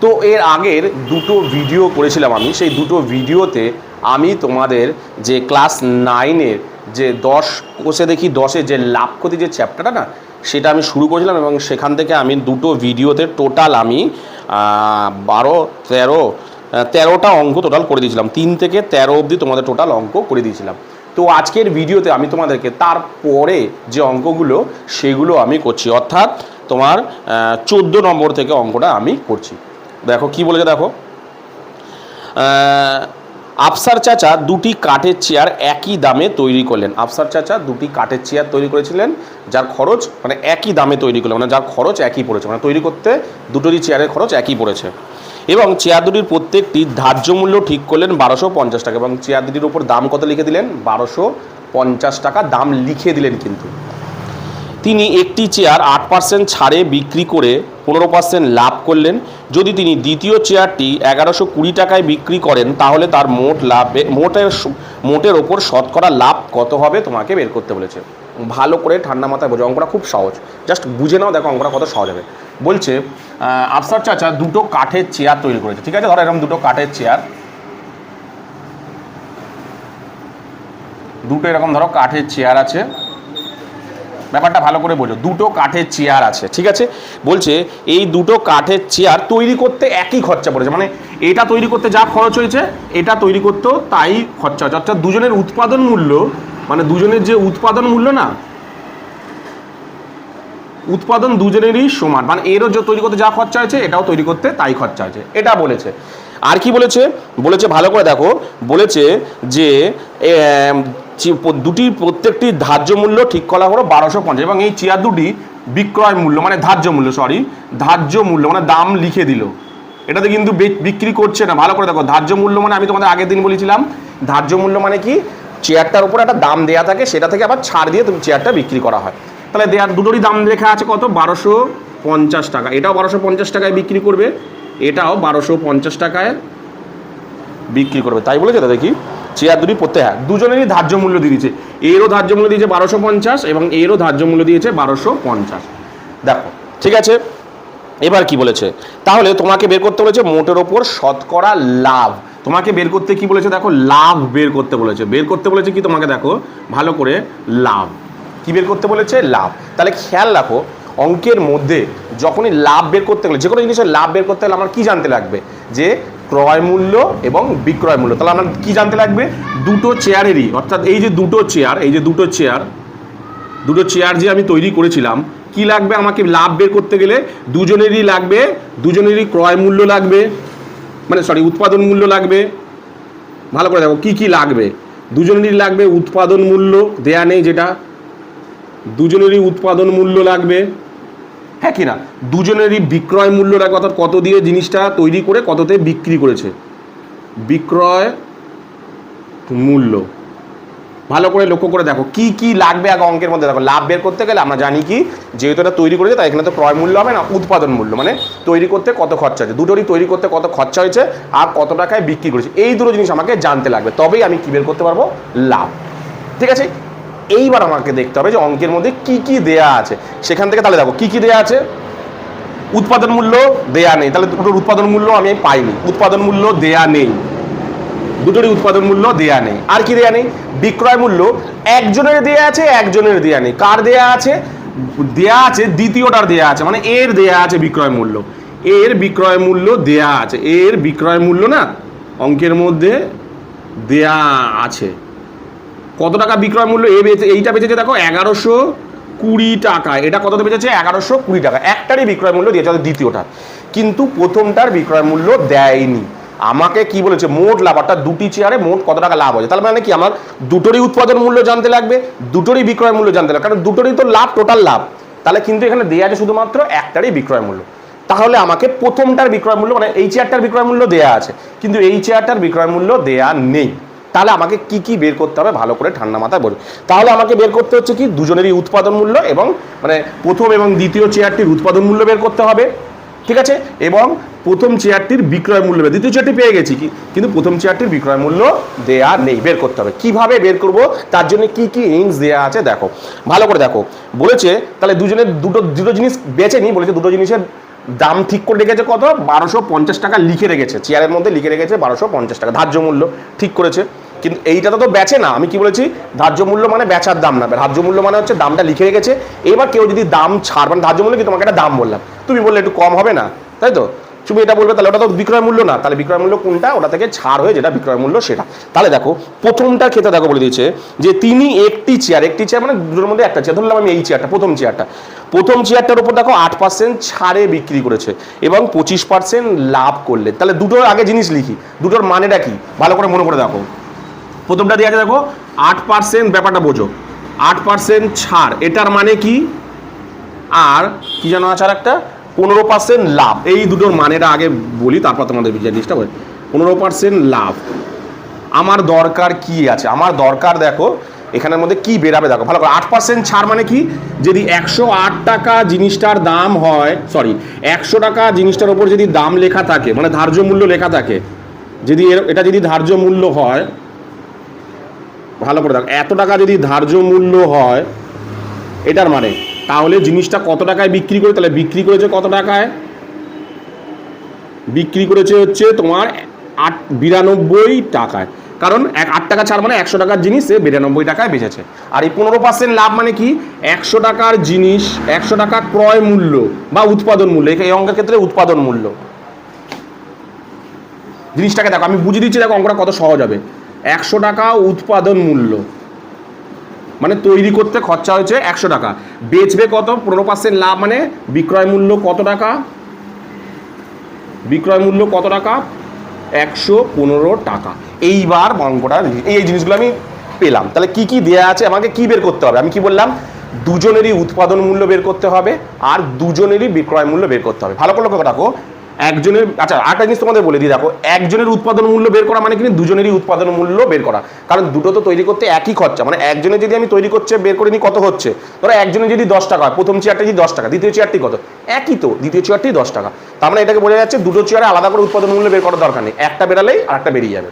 তো এর আগের দুটো ভিডিও করেছিলাম আমি, সেই দুটো ভিডিওতে আমি তোমাদের যে ক্লাস 9-এর যে 10 কোষে দেখি 10-এর যে লাভ ক্ষতি যে চ্যাপ্টারটা না, সেটা আমি শুরু করেছিলাম এবং সেখান থেকে আমি দুটো ভিডিওতে টোটাল আমি 13টা অঙ্ক টোটাল করে দিয়েছিলাম। 3 থেকে 13 অবধি তোমাদের টোটাল অঙ্ক করে দিয়েছিলাম। তো আজকের ভিডিওতে আমি তোমাদেরকে তারপরে যে অঙ্কগুলো সেগুলো আমি করছি, অর্থাৎ তোমার 14 নম্বর থেকে অঙ্কটা আমি করছি। দেখো কি বলেছে, দেখো আফসার চাচা দুটি কাঠের চেয়ার একই দামে তৈরি করলেন। আফসার চাচা দুটি কাঠের চেয়ার তৈরি করেছিলেন, যার খরচ মানে একই দামে তৈরি করলেন, মানে যার খরচ একই পড়েছে, মানে তৈরি করতে দুটোরই চেয়ারের খরচ একই পড়েছে। এবং চেয়ার দুটির প্রত্যেকটি ধার্য মূল্য ঠিক করলেন 1250 টাকা, এবং চেয়ার দুটির উপর দাম কত লিখে দিলেন? 1250 টাকা দাম লিখে দিলেন। কিন্তু তিনি একটি চেয়ার 8% ছাড়ে বিক্রি করে 15% লাভ করলেন। যদি তিনি দ্বিতীয় চেয়ারটি 1120 টাকায় বিক্রি করেন তাহলে তার মোটের ওপর শতকরা লাভ কত হবে তোমাকে বের করতে বলেছে। ভালো করে ঠান্ডা মাথায় বোঝো, অঙ্কটা খুব সহজ, জাস্ট বুঝে নাও, দেখো অঙ্কটা কত সহজ হবে। বলছে আফসার চাচা দুটো কাঠের চেয়ার তৈরি করেছে, ঠিক আছে? ধরো এরকম দুটো কাঠের চেয়ার, দুটো এরকম ধরো কাঠের চেয়ার আছে, ব্যাপারটা ভালো করে বোঝো, দুটো কাঠের চেয়ার আছে, ঠিক আছে? বলছে এই দুটো কাঠের চেয়ার তৈরি করতে একই খরচা পড়েছে, মানে এটা তৈরি করতে যা খরচ হয়েছে এটা তৈরি করতেও তাই খরচা হচ্ছে, অর্থাৎ দুজনের উৎপাদন মূল্য, মানে দুজনের যে উৎপাদন মূল্য না, উৎপাদন দুজনেরই সমান, মানে এরও যে তৈরি করতে যা খরচা হয়েছে এটাও তৈরি করতে তাই খরচা হয়েছে, এটা বলেছে। আর কি বলেছে? বলেছে ভালো করে দেখো, বলেছে যে দুটির প্রত্যেকটি ধার্য মূল্য ঠিক করা হলো 1250, এবং এই চেয়ার দুটি বিক্রয় মূল্য মানে ধার্য মূল্য মানে দাম লিখে দিল, এটাতে কিন্তু বিক্রি করছে না। ভালো করে দেখো, ধার্য মূল্য মানে আমি তোমাদের আগের দিন বলেছিলাম, ধার্য মূল্য মানে কি? চেয়ারটার উপর একটা দাম দেয়া থাকে, সেটা থেকে আবার ছাড় দিয়ে তুমি চেয়ারটা বিক্রি করা হয়। তাহলে দেয়ার দুটোরই দাম লেখা আছে কত? 1250 টাকা। এটাও 1250 টাকায় বিক্রি করবে, এটাও 1250 টাকায় বিক্রি করবে, তাই বলেছে। দেখি চেয়ার দুটি প্রত্যেক, হ্যাঁ দুজনেরই ধার্য মূল্য দিয়ে দিয়েছে, এরও ধার্য মূল্য দিয়েছে 1250 এবং এরও ধার্য মূল্য দিয়েছে 1250। দেখো ঠিক আছে, এবার কি বলেছে? তাহলে তোমাকে বের করতে বলেছে মোটের ওপর শতকরা লাভ। তোমাকে বের করতে কি বলেছে? দেখো লাভ বের করতে বলেছে। বের করতে বলেছে কি তোমাকে? দেখো ভালো করে, লাভ কি বের করতে বলেছে? লাভ। তাহলে খেয়াল রাখো, অঙ্কের মধ্যে যখনই লাভ বের করতে গেলে, যে কোনো জিনিসের লাভ বের করতে গেলে আমার কি জানতে লাগবে? যে ক্রয় মূল্য এবং বিক্রয় মূল্য। তাহলে আমার কি জানতে লাগবে? দুটো চেয়ারেরই, অর্থাৎ এই যে দুটো চেয়ার যে আমি তৈরি করেছিলাম, কি লাগবে আমাকে লাভ বের করতে গেলে? দুজনেরই লাগবে, দুজনেরই ক্রয় মূল্য লাগবে, মানে উৎপাদন মূল্য লাগবে। ভালো করে দেখো কি কি লাগবে। দুজনেরই লাগবে উৎপাদন মূল্য, দেয়া নেই যেটা, দুজনেরই উৎপাদন মূল্য লাগবে, হ্যাঁ কি না? দুজনেরই বিক্রয় মূল্য লাগবে, অর্থাৎ কত দিয়ে জিনিসটা তৈরি করে কততে বিক্রি করেছে, বিক্রয় মূল্য। ভালো করে লক্ষ্য করে দেখো কি কি লাগবে আগে অঙ্কের মধ্যে। দেখো লাভ বের করতে গেলে আমরা জানি কি, যেহেতু এটা তৈরি করেছে তাই এখানে তো ক্রয় মূল্য হবে না, উৎপাদন মূল্য, মানে তৈরি করতে কত খরচা হয়েছে, দুটোরই তৈরি করতে কত খরচা হয়েছে আর কত টাকায় বিক্রি করেছে, এই দুটো জিনিস আমাকে জানতে লাগবে, তবেই আমি কি বের করতে পারবো? লাভ। ঠিক আছে, এইবার আমাকে দেখতে হবে যে অঙ্কের মধ্যে কি কি দেয়া আছে সেখান থেকে। তাহলে দেখো কি কি দেয়া আছে। উৎপাদন মূল্য দেয়া নেই, তাহলে দুটোর উৎপাদন মূল্য আমি পাইনি, উৎপাদন মূল্য দেয়া নেই, দুটোরই উৎপাদন মূল্য দেয়া নেই। আর কি দেয়া নেই? বিক্রয় মূল্য একজনের দেয়া আছে, একজনের দেয়া নেই। কার দেয়া আছে? দেয়া আছে দ্বিতীয়টার দেয়া আছে, মানে এর দেয়া আছে বিক্রয় মূল্য, এর বিক্রয় মূল্য দেয়া আছে, এর বিক্রয় মূল্য না অঙ্কের মধ্যে দেয়া আছে। কত টাকা বিক্রয় মূল্য? এইটা বেঁচেছে দেখো 1120 টাকা, এটা কততে বেঁচেছে? 1120 টাকা। একটারই বিক্রয় মূল্য দিয়েছে, দ্বিতীয়টা, কিন্তু প্রথমটার বিক্রয় মূল্য দেয়নি। আমাকে কি বলেছে? মোট লাভ, অর্থাৎ দুটি চেয়ারে মোট কত টাকা লাভ হয়েছে। তাহলে মানে কি, আমার দুটোরই উৎপাদন মূল্য জানতে লাগবে, দুটোরই বিক্রয় মূল্য জানতে লাগবে, কারণ দুটোরই তো লাভ, টোটাল লাভ। তাহলে কিন্তু এখানে দেয়া আছে শুধুমাত্র একটারই বিক্রয় মূল্য। তাহলে আমাকে প্রথমটার বিক্রয় মূল্য, মানে এই চেয়ারটার বিক্রয় মূল্য দেয়া আছে, কিন্তু এই চেয়ারটার বিক্রয় মূল্য দেয়া নেই। তাহলে আমাকে কি কি বের করতে হবে? ভালো করে ঠান্ডা মাথায় বলুন। তাহলে আমাকে বের করতে হচ্ছে কি, দুজনেরই উৎপাদন মূল্য এবং মানে প্রথম এবং দ্বিতীয় চেয়ারটির উৎপাদন মূল্য বের করতে হবে, ঠিক আছে, এবং প্রথম চেয়ারটির বিক্রয় মূল্য, দ্বিতীয় চেয়ারটি পেয়ে গেছি কি, কিন্তু প্রথম চেয়ারটির বিক্রয় মূল্য দেয়া নেই, বের করতে হবে। কিভাবে বের করব? তার জন্য কি কি হিন্টস দেয়া আছে দেখো, ভালো করে দেখো। বলেছে তাহলে দুজনের দুটো জিনিস বেচে নি, বলেছে দুটো জিনিসের দাম ঠিক করে রেখেছে কত, 1250 টাকা লিখে রেখেছে, চেয়ারের মধ্যে লিখে রেখেছে 1250 টাকা ধার্য মূল্য ঠিক করেছে। কিন্তু এইটা তো বেচে না, আমি কি বলেছি, ধার্য মূল্য মানে বেচার দাম না, ধার্য মূল্য মানে হচ্ছে দামটা লিখে রেখেছে। এবার কেউ যদি দাম ছাড়, মানে ধার্য মূল্য কি, তোমাকে একটা দাম বললাম, তুমি বললে একটু কম হবে না, তাই তো, তুমি এটা বলবে, তাহলে ওটা তো বিক্রয় মূল্য না, তাহলে বিক্রয় মূল্য কোনটা, ওটা থেকে ছাড় হয়ে যেটা বিক্রয় মূল্য সেটা। তাহলে দেখো প্রথমটার ক্ষেত্রে দেখো বলে দিয়েছে যে তিনি একটি চেয়ার মানে দুটোর মধ্যে একটা চেয়ার, ধরলাম আমি এই চেয়ারটা, প্রথম চেয়ারটার উপর দেখো 8% ছাড়ে বিক্রি করেছে এবং 25% লাভ করলে। তাহলে দুটোর আগে জিনিস লিখি, দুটোর মানেটা কি ভালো করে মনে করে দেখো। প্রথমটা দিয়ে আছে দেখো 8%, ব্যাপারটা বোঝো, 8% ছাড়, এটার মানে কি, আর কি জানো আছে আর একটা 15% লাভ। এই দুটোর মানেটা আগে বলি, তারপর তোমাদের জিনিসটা বলি। 15% লাভ, আমার দরকার কি আছে, আমার দরকার দেখো এখানের মধ্যে কি বেরাবে দেখো ভালো করে। 8% ছাড় মানে কি, যদি 108 টাকা জিনিসটার দাম হয়, সরি 100 টাকা জিনিসটার উপর যদি দাম লেখা থাকে, মানে ধার্য মূল্য লেখা থাকে, যদি এটা যদি ধার্য মূল্য হয়, ভালো করে দেখো, এত টাকা যদি ধার্য মূল্য হয় এটার মানে, তাহলে জিনিসটা কত টাকায় বিক্রি করে, তাহলে বিক্রি করেছে কত টাকায়, বিক্রি করেছে হচ্ছে তোমার 92 টাকায়, কারণ 8 টাকা ছাড় মানে 100 টাকার জিনিস সে 92 টাকায় বেচেছে। আর এই 15% লাভ মানে কি, 100 টাকার জিনিস 100 টাকা ক্রয় মূল্য বা উৎপাদন মূল্য, এই অঙ্কের ক্ষেত্রে উৎপাদন মূল্য। জিনিসটাকে দেখো আমি বুঝিয়ে দিচ্ছি, দেখো অঙ্কটা কত সহজ হবে। 100 টাকা উৎপাদন মূল্য মানে তৈরি করতে খরচা হয়েছে 100 টাকা, বেচবে কত, 15% লাভ মানে বিক্রয় মূল্য কত টাকা, বিক্রয় মূল্য কত টাকা, 115 টাকা। এইবার অঙ্কটা এই জিনিসগুলো আমি পেলাম। তাহলে কি কি দেয়া আছে, আমাকে কি বের করতে হবে, আমি কি বললাম, দুজনেরই উৎপাদন মূল্য বের করতে হবে আর দুজনেরই বিক্রয় মূল্য বের করতে হবে। ভালো করে লক্ষ্য রাখো, একজনের, আচ্ছা আরেকটা জিনিস তোমাদের বলে দিই, দেখো একজনের উৎপাদন মূল্য বের করা মানে কিন্তু দুজনেরই উৎপাদন মূল্য বের করা, কারণ দুটো তো তৈরি করতে একই খরচা, মানে একজনের যদি আমি তৈরি করছে বের করে নিই কত হচ্ছে, ধরো একজনের যদি 10 টাকা, প্রথম চেয়ারটা যদি 10 টাকা, দ্বিতীয় চেয়ারটি কত, একই তো, দ্বিতীয় চেয়ারটি 10 টাকা। তার মানে এটাকে বোঝা যাচ্ছে দুটো চেয়ারে আলাদা করে উৎপাদন মূল্য বের করার দরকার নেই, একটা বেরালেই আর একটা বেরিয়ে যাবে।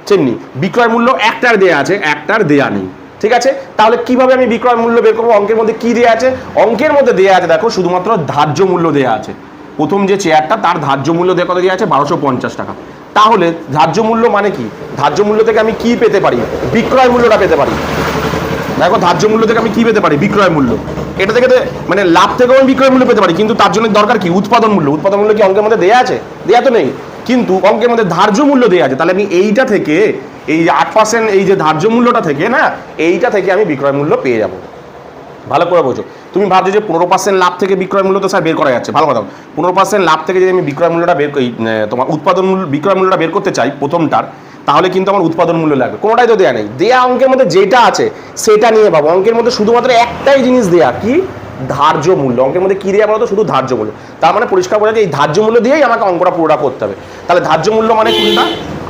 তেমনি বিক্রয় মূল্য একটার দেয়া আছে, একটার দেয়া নেই, ঠিক আছে। তাহলে কিভাবে আমি বিক্রয় মূল্য বের করবো, অঙ্কের মধ্যে কি দেয়া আছে, অঙ্কের মধ্যে দেয়া আছে দেখো শুধুমাত্র ধার্য মূল্য দেয়া আছে, প্রথম যে চেয়ারটা তার ধার্য মূল্য কত দেওয়া আছে, 1250 টাকা। তাহলে ধার্য মূল্য মানে কি, ধার্য মূল্য থেকে আমি কি পেতে পারি, বিক্রয় মূল্যটা পেতে পারি। দেখো ধার্য মূল্য থেকে আমি কি পেতে পারি, বিক্রয় মূল্য, এটা থেকে মানে লাভ থেকেও আমি বিক্রয় মূল্য পেতে পারি, কিন্তু তার জন্য দরকার কি, উৎপাদন মূল্য। উৎপাদন মূল্য কি অঙ্কের মধ্যে দেয়া আছে, দেয়া তো নেই, কিন্তু অঙ্কের মধ্যে ধার্য মূল্য দেয়া আছে। তাহলে আমি এইটা থেকে, এই 8% এই যে ধার্য মূল্যটা থেকে না, এইটা থেকে আমি বিক্রয় মূল্য পেয়ে যাবো। ভালো করে বোঝো, তুমি ভাবছো যে 15% লাভ থেকে বিক্রয় মূল্য তো স্যার বের করা যাচ্ছে, ভালো কথা, 15% লাভ থেকে যদি আমি বিক্রয় মূল্যটা বের করি, তোমার উৎপাদন মূল্য বিক্রয় মূল্যটা বের করতে চাই প্রথমটার, তাহলে কিন্তু আমার উৎপাদন মূল্য লাগবে, কোনোটাই তো দেয়া নেই। দেয়া অঙ্কের মধ্যে যেটা আছে সেটা নিয়ে ভাবো, অঙ্কের মধ্যে শুধুমাত্র একটাই জিনিস দেয়া, কি, ধার্য মূল্য। অঙ্কের মধ্যে কি দেয়া বলতো, শুধু ধার্য মূল্য। তার মানে পরিষ্কার বোঝা যায় এই ধার্য মূল্য দিয়েই আমাকে অঙ্কটা পুরোটা করতে হবে। তাহলে ধার্য মূল্য মানে কোনটা,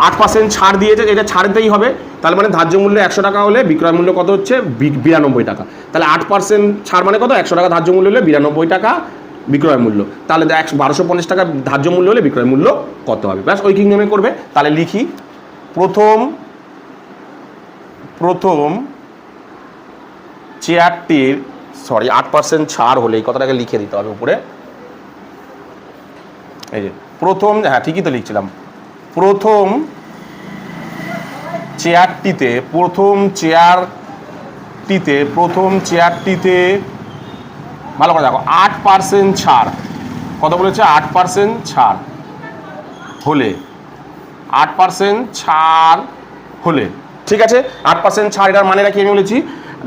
8% ছাড় দিয়েছে, এটা ছাড়তেই হবে। তাহলে মানে ধার্য মূল্য 100 টাকা হলে বিক্রয় মূল্য কত হচ্ছে, 92 টাকা। তাহলে 8% ছাড় মানে কত, 100 টাকা ধার্য মূল্য হলে 92 টাকা বিক্রয় মূল্য। তাহলে 1250 টাকা ধার্য মূল্য হলে বিক্রয় মূল্য কত হবে, ব্যাস ওই কিংডমে করবে। তাহলে লিখি, প্রথম চেয়ারটির, সরি 8% ছাড় হলে এই কথাটাকে লিখে দিতে হবে উপরে, এই যে প্রথম, হ্যাঁ ঠিকই তো লিখছিলাম, প্রথম চেয়ারটিতে ভালো করে দেখো 8% ছাড়, কত বলেছে, 8% ছাড় হলে, 8% ছাড় হলে, ঠিক আছে। 8% ছাড়, এটার মানে কি আমি বলেছি,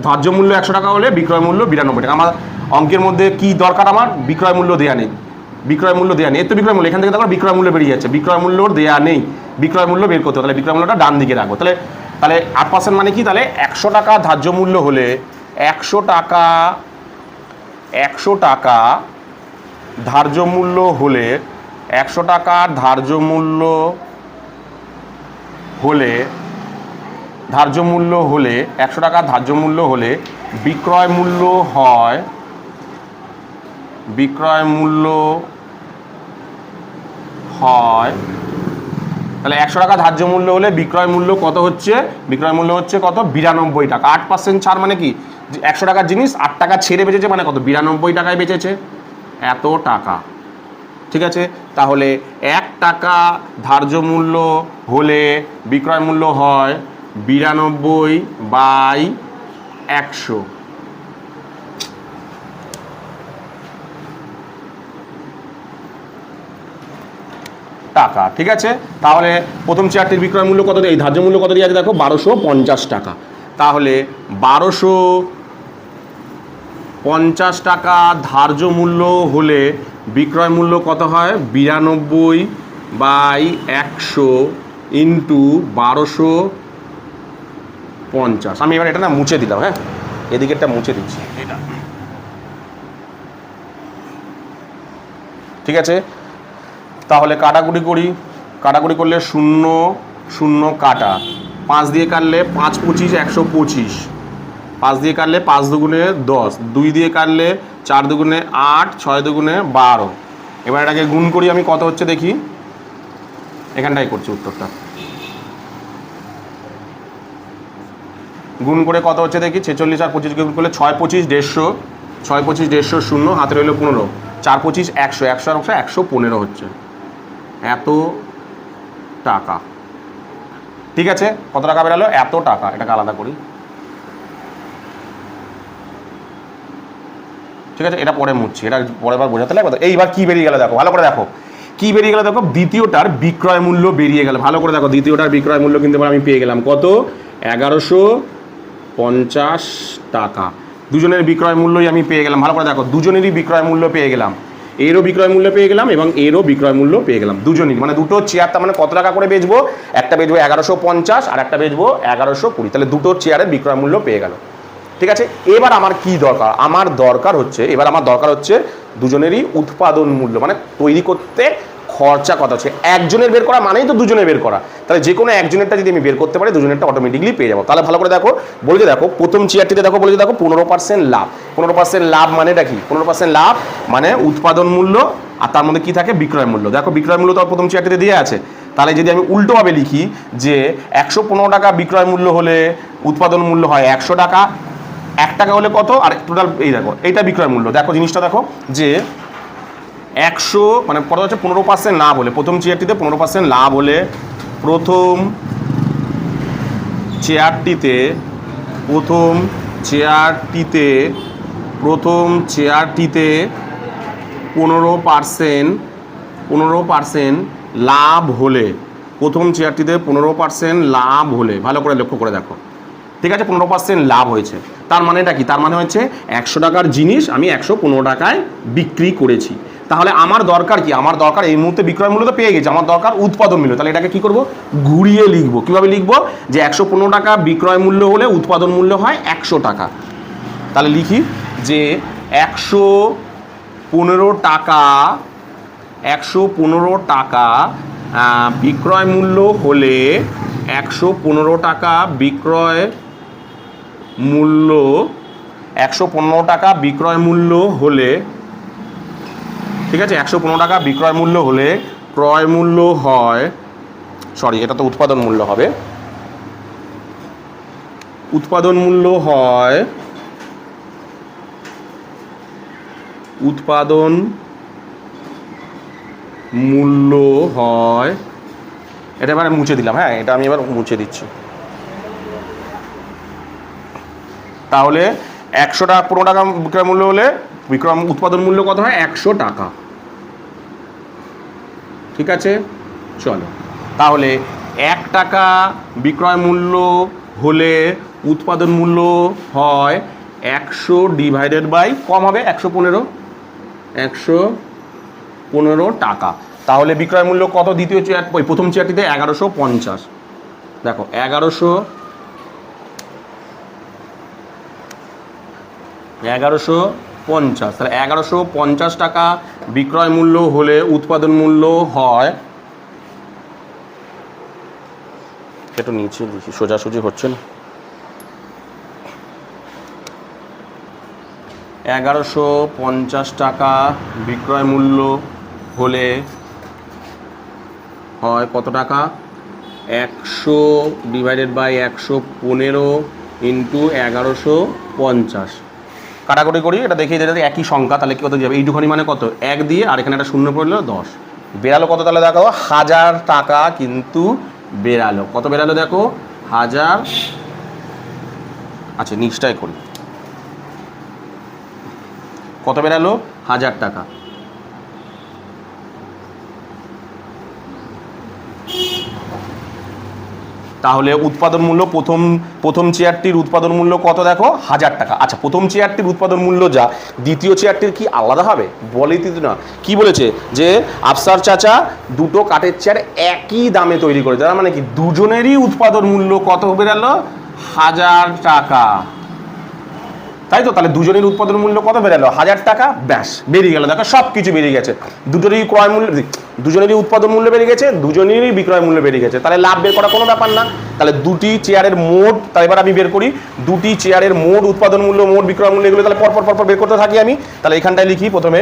ধার্য মূল্য 100 টাকা হলে বিক্রয় মূল্য 92 টাকা। আমার অঙ্কের মধ্যে কি দরকার, আমার বিক্রয় মূল্য দেয়া নেই, বিক্রয় মূল্য দেয়া নেই, এর তো বিক্রয় মূল্য, এখান থেকে দেখো বিক্রয় মূল্য বেরিয়ে যাচ্ছে, বিক্রয় মূল্য দেয়া নেই, বিক্রয় মূল্য বের করতে হবে। তাহলে বিক্রয় মূল্যটা ডান দিকে রাখবো। তাহলে 8% মানে কি, তাহলে 100 টাকা ধার্য মূল্য হলে, 100 টাকা ধার্য মূল্য হলে, 100 টাকার ধার্য মূল্য হলে, 100 টাকা ধার্য মূল্য হলে বিক্রয় মূল্য হয়, তাহলে 100 টাকা ধার্য মূল্য হলে বিক্রয় মূল্য কত হচ্ছে, বিক্রয় মূল্য হচ্ছে কত, 92 টাকা। 8% ছাড় মানে কি, 100 টাকার জিনিস 8 টাকা ছেড়ে বেচেছে, মানে কত, 92 টাকায় বেচেছে, এত টাকা, ঠিক আছে, তাহলে 1 টাকা ধার্য মূল্য হলে বিক্রয় মূল্য হয় 92/100। টাকা। ঠিক আছে, তাহলে প্রথম চেয়ারটির বিক্রয় মূল্য কত, এই ধার্য মূল্য কত দিয়ে আছে দেখো 1250 টাকা। তাহলে 1250 টাকা ধার্য মূল্য হলে বিক্রয় মূল্য কত হয় 92/100 ইন্টু 1250। আমি এবার এটা না মুছে দিলাম, হ্যাঁ এদিকেরটা মুছে দিচ্ছি এটা। ঠিক আছে, তাহলে কাটাকুটি করি, কাটাকুটি করলে 0 0 কাটা, 5 দিয়ে কাটলে 5 25 125, 5 দিয়ে কাটলে 5 দুগুণে 10, 2 দিয়ে কাটলে 4 দুগুণে 8, 6 দুগুণে 12। এবার এটাকে গুণ করি আমি, কত হচ্ছে দেখি, এখানটাই করছি উত্তরটা, গুণ করে কত হচ্ছে দেখি, 46 আর 25 গুণ করলে 6 25 150, 6 25 150 0, হাতে রইল 15, 4 25 100, 100 আর 115 হচ্ছে এত টাকা। ঠিক আছে, কত টাকা বেরালো, এত টাকা। এটাকে আলাদা করি। ঠিক আছে, এটা পরে মুছছি, এটা পরের বার বোঝাতে লাগবে। এইবার কি বেরিয়ে গেল দেখো, ভালো করে দেখো কি বেরিয়ে গেল দেখো, দ্বিতীয়টার বিক্রয় মূল্য বেরিয়ে গেল। ভালো করে দেখো, দ্বিতীয়টার বিক্রয় মূল্য কিন্তু আমি পেয়ে গেলাম কত, 1150 টাকা। দুজনের বিক্রয় মূল্যই আমি পেয়ে গেলাম। ভালো করে দেখো, দুজনেরই বিক্রয় মূল্য পেয়ে গেলাম, এরও বিক্রয় মূল্য পেয়ে গেলাম এবং এরও বিক্রয় মূল্য পেয়ে গেলাম, দুজনই। মানে দুটো চেয়ার, তার মানে কত টাকা করে বেচবো, একটা বেচবো 1150 আর একটা বেচবো 1120, তাহলে দুটো চেয়ারের বিক্রয় মূল্য পেয়ে গেল। ঠিক আছে, এবার আমার কি দরকার, আমার দরকার হচ্ছে দুজনেরই উৎপাদন মূল্য, মানে তৈরি করতে খরচা কত আছে। একজনের বের করা মানেই তো দুজনের বের করা, তাহলে যে কোনো একজনেরটা যদি আমি বের করতে পারি দুজনেরটা অটোমেটিকলি পেয়ে যাবো। তাহলে ভালো করে দেখো, বলেছে দেখো প্রথম চেয়ারটিতে দেখো, বলেছে দেখো 15% লাভ। 15% লাভ মানেটা কি, 15% লাভ মানে উৎপাদন মূল্য আর তার মধ্যে কি থাকে, বিক্রয় মূল্য। দেখো বিক্রয় মূল্য তো প্রথম চেয়ারটিতে দিয়ে আছে, তাহলে যদি আমি উল্টোভাবে লিখি যে 115 টাকা বিক্রয় মূল্য হলে উৎপাদন মূল্য হয় 100 টাকা, 1 টাকা হলে কত, আর টোটাল এই দেখো এইটা বিক্রয় মূল্য। দেখো জিনিসটা দেখো যে 100 মানে কত হচ্ছে 15% লাভ হলে, প্রথম চেয়ারটিতে 15% লাভ হলে প্রথম চেয়ারটিতে 15% লাভ হলে, প্রথম চেয়ারটিতে 15% লাভ হলে, ভালো করে লক্ষ্য করে দেখো। ঠিক আছে, 15% লাভ হয়েছে, তার মানেটা কি, তার মানে হচ্ছে 100 টাকার জিনিস আমি 115 টাকায় বিক্রি করেছি। তাহলে আমার দরকার কি, আমার দরকার এই মুহূর্তে বিক্রয় মূল্য তো পেয়ে গেছে, আমার দরকার উৎপাদন মূল্য। তাহলে এটাকে কি করব, ঘুরিয়ে লিখবো। কিভাবে লিখবো, যে 115 টাকা বিক্রয় মূল্য হলে উৎপাদন মূল্য হয় 100 টাকা। তাহলে লিখি যে 115 টাকা বিক্রয় মূল্য হলে 115 টাকা বিক্রয় মূল্য 115 টাকা বিক্রয় মূল্য হলে, ঠিক আছে, 115 টাকা বিক্রয় মূল্য হলে ক্রয় মূল্য হয়, সরি এটা তো উৎপাদন মূল্য হবে, উৎপাদন মূল্য হয়, উৎপাদন মূল্য হয়, এটা এবার মুছে দিলাম, হ্যাঁ এটা আমি এবার মুছে দিচ্ছি। তাহলে 100 টাকা 15 টাকা বিক্রয় মূল্য হলে উৎপাদন মূল্য কত হয়, 100 টাকা। ঠিক আছে, চলো তাহলে 1 টাকা বিক্রয় মূল্য হলে উৎপাদন মূল্য হয় 100 ডিভাইডেড বাই, কম হবে 115 টাকা। তাহলে বিক্রয় মূল্য কত, দ্বিতীয় চেয়ার ওই প্রথম চেয়ারটিতে 1150, দেখো 1150, তাহলে 1150 টাকা বিক্রয় মূল্য হলে উৎপাদন মূল্য হয়, একটু নিচে লিখি সোজাসুজি হচ্ছে না, 1150 টাকা বিক্রয় মূল্য হলে হয় কত টাকা, 100 ডিভাইডেড বাই 115 ইন্টু 1150, কাটাকুটি করি, এটা দেখিয়ে যাতে একই সংখ্যা, তাহলে কত যাবে এইটুখানি মানে কত 1 দিয়ে, আর এখানে একটা শূন্য পড়লো 10, বেরালো কত, তাহলে দেখো 1000 টাকা কিন্তু বেরালো। কত বেরালো দেখো 1000, আচ্ছা নিচটাই করি, কত বেরালো 1000 টাকা। তাহলে উৎপাদন মূল্য প্রথম চেয়ারটির উৎপাদন মূল্য কত দেখো 1000 টাকা। আচ্ছা প্রথম চেয়ারটির উৎপাদন মূল্য যা, দ্বিতীয় চেয়ারটির কি আলাদা হবে? বলেই না, কি বলেছে যে আফসার চাচা দুটো কাঠের চেয়ার একই দামে তৈরি করে, তার মানে কি দুজনেরই উৎপাদন মূল্য কত বেরালো 1000 টাকা, তাই তো। তাহলে দুজনের উৎপাদন মূল্য কত বেরালো 1000 টাকা, ব্যাস বেরিয়ে গেল, দেখো সব কিছু বেরিয়ে গেছে, দুটোরই ক্রয় মূল্য, দুজনেরই উৎপাদন মূল্য বেরিয়ে গেছে, দুজনেরই বিক্রয় মূল্য বেরিয়ে গেছে, তাহলে লাভ বের করা কোনো ব্যাপার না। তাহলে দুটি চেয়ারের মোট, তাহলে এবার আমি বের করি দুটি চেয়ারের মোট উৎপাদন মূল্য, মোট বিক্রয় মূল্য, এগুলো তাহলে পরপর বের করতে থাকি আমি। তাহলে এখানটায় লিখি প্রথমে,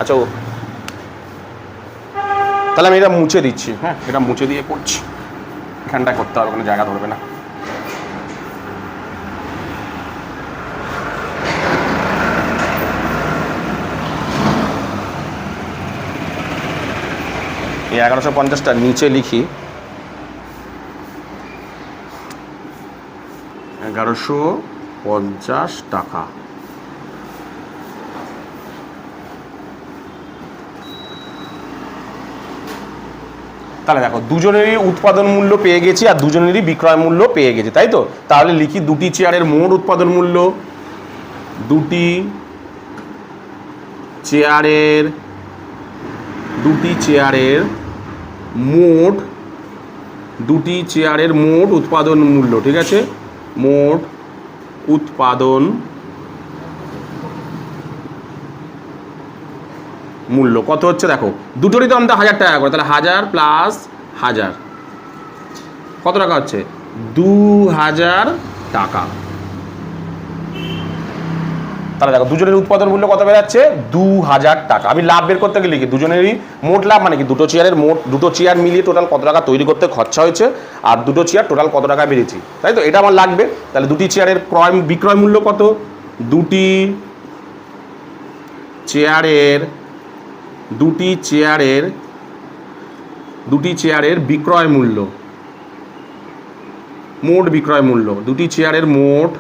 আচ্ছা তাহলে আমি এটা মুছে দিচ্ছি, হ্যাঁ এটা মুছে দিয়ে করছি, এখানটায় করতে হবে, কোনো জায়গা ধরবে না। এই 1150টা নিচে লিখি 1150 টাকা। তাহলে দেখো দুজনেরই উৎপাদন মূল্য পেয়ে গেছি আর দুজনেরই বিক্রয় মূল্য পেয়ে গেছি, তাই তো। তাহলে লিখি দুটি চেয়ারের মোট উৎপাদন মূল্য, দুটি চেয়ারের মোট উৎপাদন মূল্য, ঠিক আছে, মোট উৎপাদন মূল্য কত হচ্ছে দেখো, দুটোরই তো আমাদের 1000 টাকা করে, তাহলে 1000 প্লাস 1000 কত টাকা হচ্ছে 2000 টাকা। তাহলে দেখো দুজনের উৎপাদন মূল্য কত বেরাচ্ছে 2000 টাকা। আমি লাভ বের করতে গেলে কি দুজনেরই মোট লাভ মানে কি দুটো চেয়ার মিলিয়ে টোটাল কত টাকা তৈরি করতে খরচা হয়েছে আর দুটো চেয়ার টোটাল কত টাকা বেরিয়েছি, তাই তো, এটা আমার লাগবে। তাহলে দুটি চেয়ারের বিক্রয় মূল্য কত, দুটি চেয়ারের বিক্রয় মূল্য, মোট বিক্রয় মূল্য, দুটি চেয়ারের মোট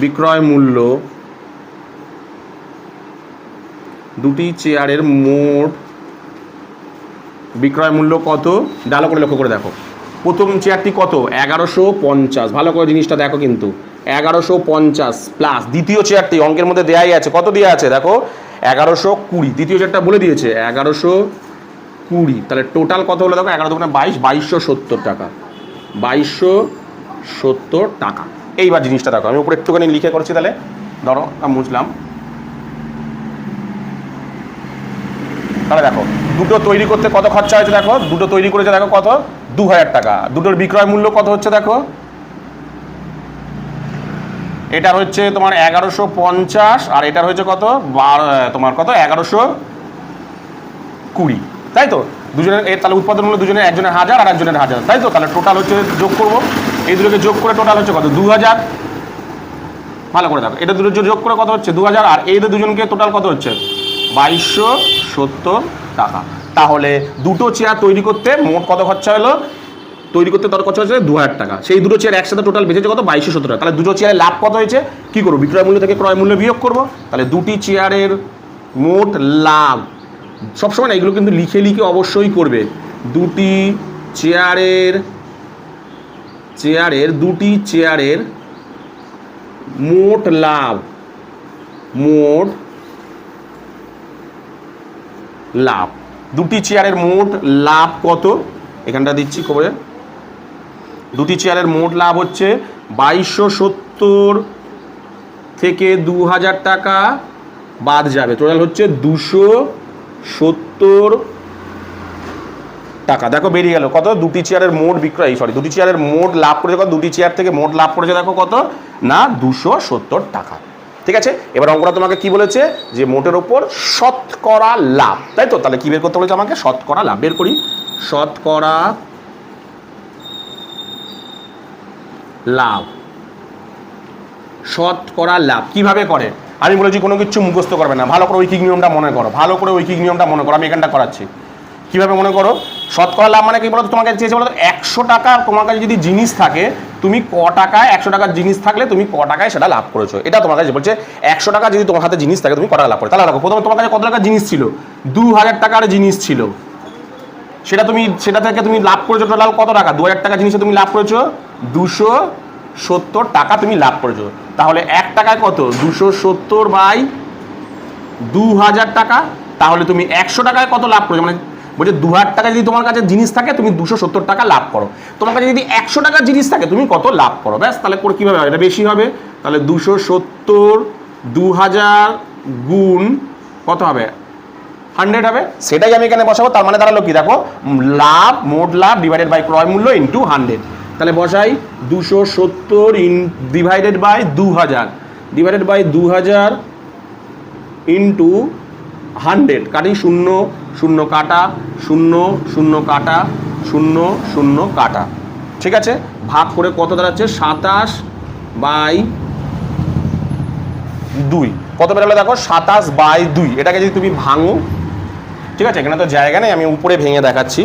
বিক্রয় মূল্য, দুটি চেয়ারের মোট বিক্রয় মূল্য কত, ভালো করে লক্ষ্য করে দেখো। প্রথম চেয়ারটি কত 1150, ভালো করে জিনিসটা দেখো কিন্তু 1150 প্লাস দ্বিতীয় চেয়ারটি অঙ্কের মধ্যে দেয়াই আছে, কত দেওয়া আছে দেখো 1120, দ্বিতীয় চেয়ারটা বলে দিয়েছে 1120, তাহলে টোটাল কত হলো দেখো 11 দুগুণে 22, 2270 টাকা, 2270 টাকা। এইবার জিনিসটা দেখো, আমি উপরে একটুখানি লিখে করছি, তাহলে ধরো মুছলাম। তাহলে দেখো দুটো তৈরি করতে কত খরচা হয়েছে দেখো, দুটো তৈরি করেছে দেখো কত 2000 টাকা, দুটোর বিক্রয় মূল্য কত হচ্ছে দেখো, এটার হচ্ছে তোমার 1150 আর এটার হচ্ছে কত তোমার কত 1120, তাই তো। দুজনের তাহলে উৎপাদন মূল্য দুজনের, একজনের 1000 আর একজনের 1000, তাই তো। তাহলে টোটাল হচ্ছে যোগ করবো, এই দুটোকে যোগ করে টোটাল হচ্ছে কত 2000, ভালো করে দেখো এটা দুটো যোগ করে কত হচ্ছে 2000, আর এই দুজনকে টোটাল কত হচ্ছে 2270 টাকা। তাহলে দুটো চেয়ার তৈরি করতে মোট কত খরচা হলো, তৈরি করতে তার খরচা হচ্ছে 2000 টাকা, সেই দুটো চেয়ার একসাথে টোটাল বেঁচেছে কত 2270 টাকা। তাহলে দুটো চেয়ারের লাভ কত হয়েছে, কি করবো বিক্রয় মূল্য থেকে ক্রয় মূল্য বিয়োগ করবো, তাহলে দুটি চেয়ারের মোট লাভ, সবসময় না এগুলো কিন্তু লিখে অবশ্যই করবে, দুটি চেয়ারের মোট লাভ, দুটি চেয়ারের মোট লাভ কত, এখানটা দিচ্ছি খবরে, দুটি চেয়ারের মোট লাভ হচ্ছে 2270 থেকে 2000 টাকা বাদ যাবে, টোটাল হচ্ছে 270 টাকা। দেখো বেরিয়ে গেল কত, দুটি চেয়ারের মোট বিক্রয়, দুটি চেয়ারের মোট লাভ করেছে কত, দুটি চেয়ার থেকে মোট লাভ করেছে দেখো কত না 270 টাকা, ঠিক আছে। এবার অঙ্কটা তোমাকে কি বলেছে যে মোটের ওপর শতকরা লাভ, তাই তো। তাহলে কি বের করতে বলেছে আমাকে, শতকরা লাভ বের করি, শতকরা লাভ শতকরা লাভ কিভাবে করে? আমি বলেছি কোনো কিছু মুখস্থ করবে না, ভালো করে ঐকিক নিয়মটা মনে করো, ভালো করে ঐকিক নিয়মটা মনে করো। আমি এখানটা করাচ্ছি, কিভাবে মনে করো। শতকরা লাভ মানে কি বলতো, তোমাকে চেয়েছে বলতো 100 টাকা তোমার কাছে যদি জিনিস থাকে, তুমি ক টাকায় 100 টাকার জিনিস থাকলে তুমি ক টাকায় সেটা লাভ করেছো, এটা তোমার কাছে বলছে। 100 টাকা যদি তোমার হাতে জিনিস থাকে তুমি ক টাকা লাভ করো। তাহলে দেখো প্রথমে তোমার কাছে কত টাকার জিনিস ছিল, 2000 টাকার জিনিস ছিল, সেটা থেকে তুমি লাভ করেছো টোটাল কত টাকা, 2000 টাকা জিনিসে তুমি লাভ করেছো 270 টাকা তুমি লাভ করেছো। তাহলে 1 টাকায় কত, 270 বাই 2000 টাকা, তাহলে তুমি 100 টাকায় কত লাভ করেছো, মানে বলছে 2000 টাকা যদি তোমার কাছে জিনিস থাকে তুমি 270 টাকা লাভ করো। তোমার কাছে যদি 100 টাকার জিনিস থাকে তুমি কত লাভ করো, ব্যাস। তাহলে করে কীভাবে হবে, এটা বেশি হবে, তাহলে 270 2000 গুণ কত হবে, 100 হবে, সেটাই আমি এখানে বসাবো। তার মানে দাঁড়ালো কি, দেখো লাভ, মোট লাভ ডিভাইডেড বাই ক্রয় মূল্য ইন্টু 100। তাহলে বসাই 270 divided by 2000 divided by 2000 into 100, কাটি 0 0 কাটা 0 0 কাটা 0 0 কাটা, ঠিক আছে। ভাগ করে কত দাঁড়াচ্ছে, 27 বাই 2, কত বেরোলো দেখো 27 বাই 2। এটাকে যদি তুমি ভাঙো, ঠিক আছে, এখানে তো জায়গা নেই, আমি উপরে ভেঙে দেখাচ্ছি।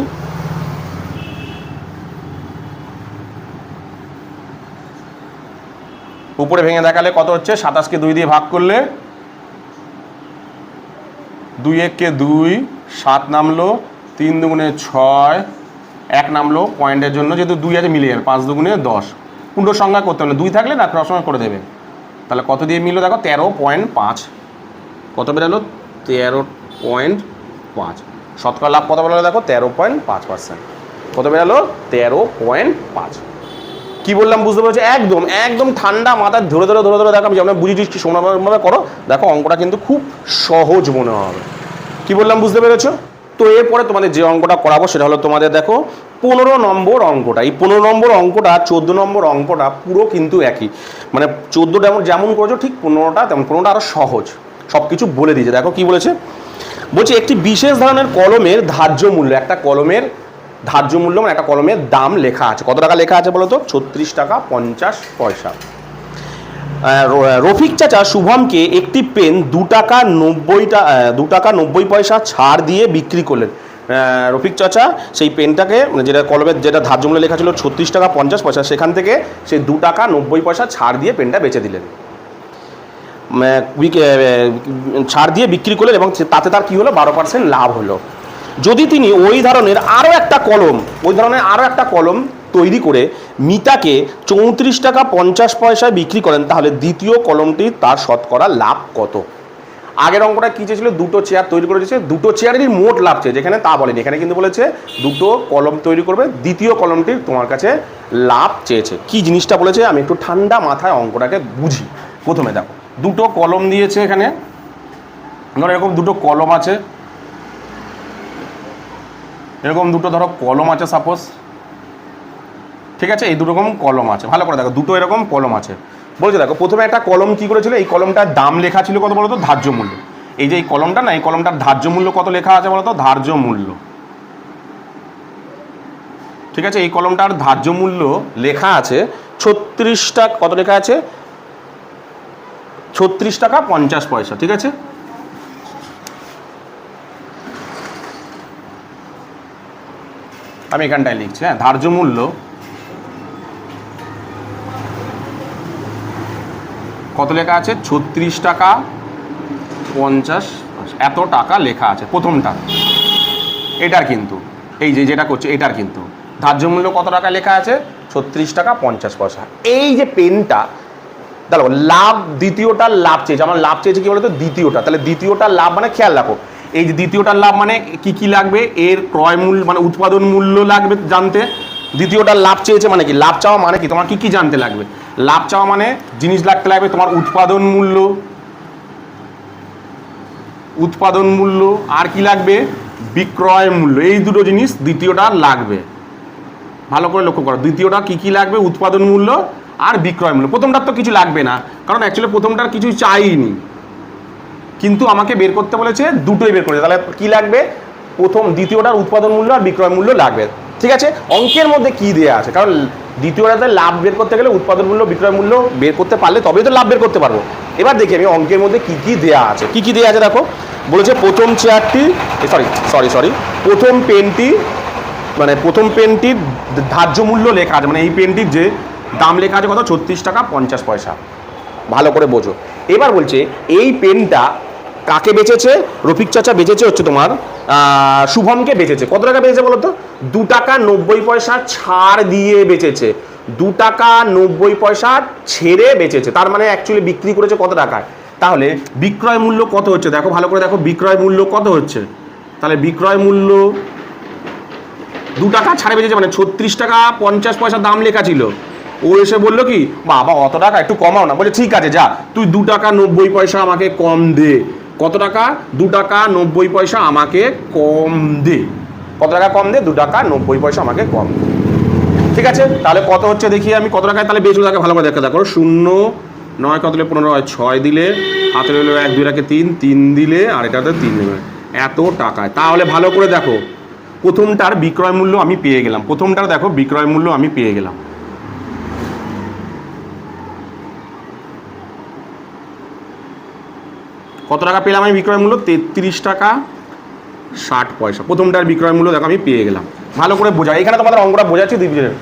উপরে ভেঙে দেখালে কত হচ্ছে, 27কে 2 দিয়ে ভাগ করলে 2 1 2, 7 নামলো, 3 দুগুণে 6, 1 নামলো পয়েন্টের জন্য, যেহেতু 2 আছে মিলিয়ে যাবে, 5 দুগুণে 10, পূর্ণ সংখ্যা করতে হবে, 2 থাকলে না ক্রস সংখ্যা করে দেবে। তাহলে কত দিয়ে মিললো দেখো, 13.5, কত বেরোলো 13.5। শতকরা লাভ কত বেরোলো দেখো, 13.5%, কত বেরোলো 13.5। কি বললাম বুঝতে পেরেছো, একদম একদম ঠান্ডা মাথায় ধরে ধরে ধরে ধরে দেখো, আমি যেমন বুঝিয়ে দিচ্ছি সমানভাবে করো, দেখো অঙ্কটা কিন্তু খুব সহজ মনে হবে। কি বললাম বুঝতে পেরেছো? তো এরপরে তোমাদের যে অঙ্কটা করাবো সেটা হলো তোমাদের দেখো 15 নম্বর অঙ্কটা। এই 15 নম্বর অঙ্কটা 14 নম্বর অঙ্কটা পুরো কিন্তু একই, মানে 14টা যেমন করেছো ঠিক 15টা তেমন, 15টা আরো সহজ, সব কিছু বলে দিয়েছে। দেখো কি বলেছে, বলছে একটি বিশেষ ধরনের কলমের ধার্য মূল্য, একটা কলমের ধার্য মূল্য মানে একটা কলমের দাম লেখা আছে, কত টাকা লেখা আছে বলো তো, 36 টাকা 50 পয়সা। রফিক চাচা শুভমকে একটি পেন 2 টাকা 90 পয়সা ছাড় দিয়ে বিক্রি করলেন। রফিক চাচা সেই পেনটাকে, যেটা কলমের যেটা ধার্য মূল্য লেখা ছিল 36 টাকা 50 পয়সা, সেখান থেকে সেই 2 টাকা 90 পয়সা ছাড় দিয়ে পেনটা বেচে দিলেন, ছাড় দিয়ে বিক্রি করলেন, এবং তাতে তার কী হলো, 12% লাভ হলো। যদি তিনি ওই ধরনের আরও একটা কলম তৈরি করে মিতাকে 34 টাকা 50 পয়সায় বিক্রি করেন, তাহলে দ্বিতীয় কলমটি তার শতকরা লাভ কত? আগের অঙ্কটা কী চেয়েছিল, 2টো চেয়ার তৈরি করে দিয়েছে, 2টো চেয়ারেরই মোট লাভ চেয়েছে, এখানে তা বলেনি, এখানে কিন্তু বলেছে 2টো কলম তৈরি করবে, দ্বিতীয় কলমটির তোমার কাছে লাভ চেয়েছে। কি জিনিসটা বলেছে আমি একটু ঠান্ডা মাথায় অঙ্কটাকে বুঝি। প্রথমে দেখো 2টো কলম দিয়েছে, এখানে ধরো এরকম 2টো কলম আছে, এরকম 2টো ধরো কলম আছে সাপোজ, ঠিক আছে, এই 2 রকম কলম আছে, ভালো করে দেখো 2টো এরকম কলম আছে। বলছে দেখো প্রথমে একটা কলম কি করেছিল, এই কলমটার দাম লেখা ছিল কত বলো তো, ধার্য মূল্য। এই যে এই কলমটা না, এই কলমটার ধার্য মূল্য কত লেখা আছে বলো তো, ধার্য মূল্য, ঠিক আছে, এই কলমটার ধার্য মূল্য লেখা আছে 36 টাকা, কত লেখা আছে 36 টাকা 50 পয়সা, ঠিক আছে। আমি এখানটায় লিখছি, হ্যাঁ, ধার্য মূল্য কত লেখা আছে, 36 টাকা 50, এত টাকা লেখা আছে প্রথমটা, এটার কিন্তু এই যেটা করছে এটার কিন্তু ধার্য মূল্য কত টাকা লেখা আছে, 36 টাকা 50 পয়সা। এই যে পেনটা দেখো লাভ, দ্বিতীয়টার লাভ চেয়েছে, আমার লাভ চেয়েছে কি বলতো, দ্বিতীয়টা, তাহলে দ্বিতীয়টার লাভ মানে খেয়াল রাখো, এই যে দ্বিতীয়টার লাভ মানে কি লাগবে, এর ক্রয় মূল্য মানে উৎপাদন মূল্য লাগবে জানতে। দ্বিতীয়টার লাভ চেয়েছে মানে কি, লাভ চাওয়া মানে কি, তোমার কি জানতে লাগবে, লাভ চাওয়া মানে জিনিস লাগবে তোমার উৎপাদন মূল্য, আর কি লাগবে, বিক্রয় মূল্য, এই দুটো জিনিস দ্বিতীয়টার লাগবে। ভালো করে লক্ষ্য করো, দ্বিতীয়টা কি লাগবে, উৎপাদন মূল্য আর বিক্রয় মূল্য। প্রথমটার তো কিছু লাগবে না, কারণ অ্যাকচুয়ালি প্রথমটার কিছু চাইনি, কিন্তু আমাকে বের করতে বলেছে, দুটোই বের করেছে, তাহলে কি লাগবে, দ্বিতীয়টার উৎপাদন মূল্য আর বিক্রয় মূল্য লাগবে, ঠিক আছে। অঙ্কের মধ্যে কি দেয়া আছে, কারণ দ্বিতীয়টাতে লাভ বের করতে গেলে উৎপাদন মূল্য বিক্রয় মূল্য বের করতে পারলে তবেই তো লাভ বের করতে পারবো। এবার দেখি আমি অঙ্কের মধ্যে কি কি দেয়া আছে, কি কি দেয়া আছে দেখো। বলেছে প্রথম চেয়ারটি সরি প্রথম পেনটি, মানে প্রথম পেনটির ধার্য মূল্য লেখা আছে, মানে এই পেনটির যে দাম লেখা আছে কত, 36 টাকা 50 পয়সা। ভালো করে বোঝো। এবার বলছে এই পেনটা কাকে বেচেছে, রফিক চাচা বেচেছে হচ্ছে তোমার শুভমকে বেচেছে। কত টাকা বেচেছে বলো তো, 2 টাকা 90 পয়সা ছাড় দিয়ে বেচেছে, 2 টাকা 90 পয়সা ছেড়ে বেচেছে। তার মানে অ্যাকচুয়ালি বিক্রি করেছে কত টাকায়। তাহলে বিক্রয় মূল্য কত হচ্ছে দেখো, ভালো করে দেখো বিক্রয় মূল্য কত হচ্ছে। তাহলে বিক্রয় মূল্য 2 টাকা ছাড়ে বেচেছে, মানে 36 টাকা 50 পয়সা দাম লেখা ছিল। ও এসে বললো কি, বাবা অত টাকা একটু কমাও না। বলছে ঠিক আছে যা, তুই 2 টাকা 90 পয়সা আমাকে কম দে। কত টাকা, 2 টাকা 90 পয়সা আমাকে কম দে। কত টাকা কম দে, 2 টাকা 90 পয়সা আমাকে কম দে। ঠিক আছে, তাহলে কত হচ্ছে দেখি আমি, কত টাকায় তাহলে বেচলো তাকে ভালো করে দেখা দেখো। 0 9 কত দিলে 15 হয় 6 দিলে, হাতে হলো 1 2 রাখে 3 3 দিলে, আর এটাতে 3 দিলে, এত টাকায়। তাহলে ভালো করে দেখো প্রথমটার বিক্রয় মূল্য আমি পেয়ে গেলাম, প্রথমটার দেখো বিক্রয় মূল্য আমি পেয়ে গেলাম। কত টাকা পেলাম আমি বিক্রয় মূল্য, 33 টাকা 60 পয়সা। প্রথমটার বিক্রয় মূল্য দেখো আমি পেয়ে গেলাম। ভালো করে বোঝা, এখানে তোমাদের অঙ্কটা বোঝাচ্ছি ডিভিশনের।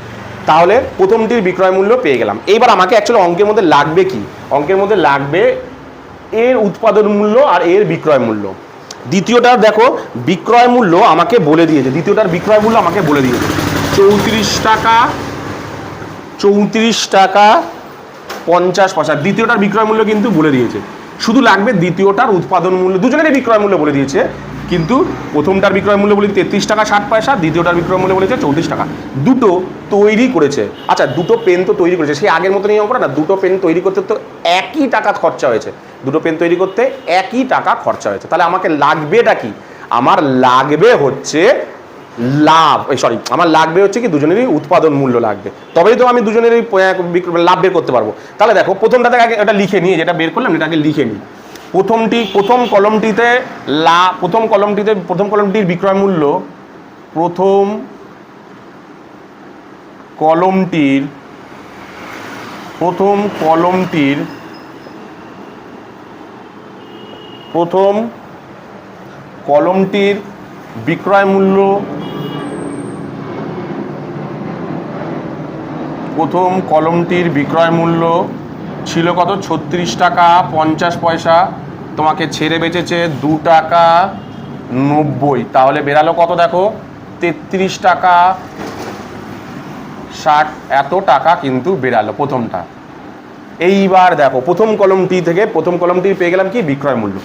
তাহলে প্রথমটির বিক্রয় মূল্য পেয়ে গেলাম। এইবার আমাকে অ্যাকচুয়ালি অঙ্কের মধ্যে লাগবে কি, অঙ্কের মধ্যে লাগবে এর উৎপাদন মূল্য আর এর বিক্রয় মূল্য। দ্বিতীয়টার দেখো বিক্রয় মূল্য আমাকে বলে দিয়েছে, দ্বিতীয়টার বিক্রয় মূল্য আমাকে বলে দিয়েছে 34 টাকা 50 পয়সা। দ্বিতীয়টার বিক্রয় মূল্য কিন্তু বলে দিয়েছে, শুধু লাগবে দ্বিতীয়টার উৎপাদন মূল্য। দুজনেরই বিক্রয় মূল্য বলে দিয়েছে, কিন্তু প্রথমটার বিক্রয় মূল্য বলে 33 টাকা 60 পয়সা, দ্বিতীয়টার বিক্রয় মূল্য বলেছে 34 টাকা। দুটো তৈরি করেছে, আচ্ছা দুটো পেন তো তৈরি করেছে, সেই আগের মতো নিয়ম করে না, দুটো পেন তৈরি করতে তো একই টাকা খরচা হয়েছে, দুটো পেন তৈরি করতে একই টাকা খরচা হয়েছে। তাহলে আমাকে লাগবেটা কি, আমার লাগবে হচ্ছে লাভ, আমার লাগবে হচ্ছে কি দুজনেরই উৎপাদন মূল্য লাগবে, তবেই তো আমি দুজনেরই লাভ বের করতে পারবো। তাহলে দেখো প্রথমটাতে আগে এটা লিখে নিয়ে, যেটা বের করলাম এটা আগে লিখে নিই। প্রথম কলমটির বিক্রয় মূল্য, প্রথম কলমটির বিক্রয় মূল্য, প্রথম কলমটির বিক্রয় মূল্য ছিল কত, 36 টাকা 50 পয়সা, তোমাকে ছেড়ে বেচেছে 2 টাকা 90। তাহলে বেরালো কত দেখো, 33 টাকা 60, এত টাকা কিন্তু বেরালো প্রথমটা। এইবার দেখো প্রথম কলমটি পেয়ে গেলাম কি বিক্রয় মূল্য,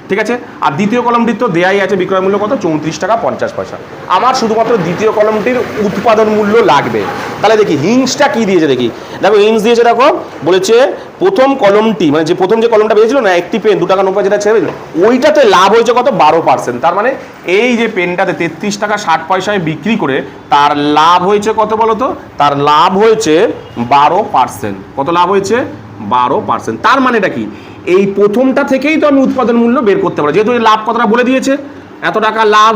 ঠিক আছে। আর দ্বিতীয় কলমটির তো দেয়াই আছে বিক্রয় মূল্য কত, 34 টাকা 50 পয়সা। আমার শুধুমাত্র দ্বিতীয় কলমটির উৎপাদন মূল্য লাগবে। তাহলে দেখি হিংসটা কি দিয়েছে দেখি, দেখো হিংস দিয়েছে, দেখো বলেছে প্রথম কলমটি, মানে যে প্রথম যে কলমটা পেয়েছিল না, একটি পেন 2 টাকা 90 যেটা ছেড়ে দিল, ওইটাতে লাভ হয়েছে কত, 12%। তার মানে এই যে পেনটাতে 33 টাকা 60 পয়সায় বিক্রি করে তার লাভ হয়েছে কত বলো তো, তার লাভ হয়েছে 12%। কত লাভ হয়েছে, 12%। তার মানেটা কি, এই প্রথমটা থেকেই তো আমি উৎপাদন মূল্য বের করতে পারবো, যেহেতু লাভ কতটা বলে দিয়েছে, এত টাকা লাভ।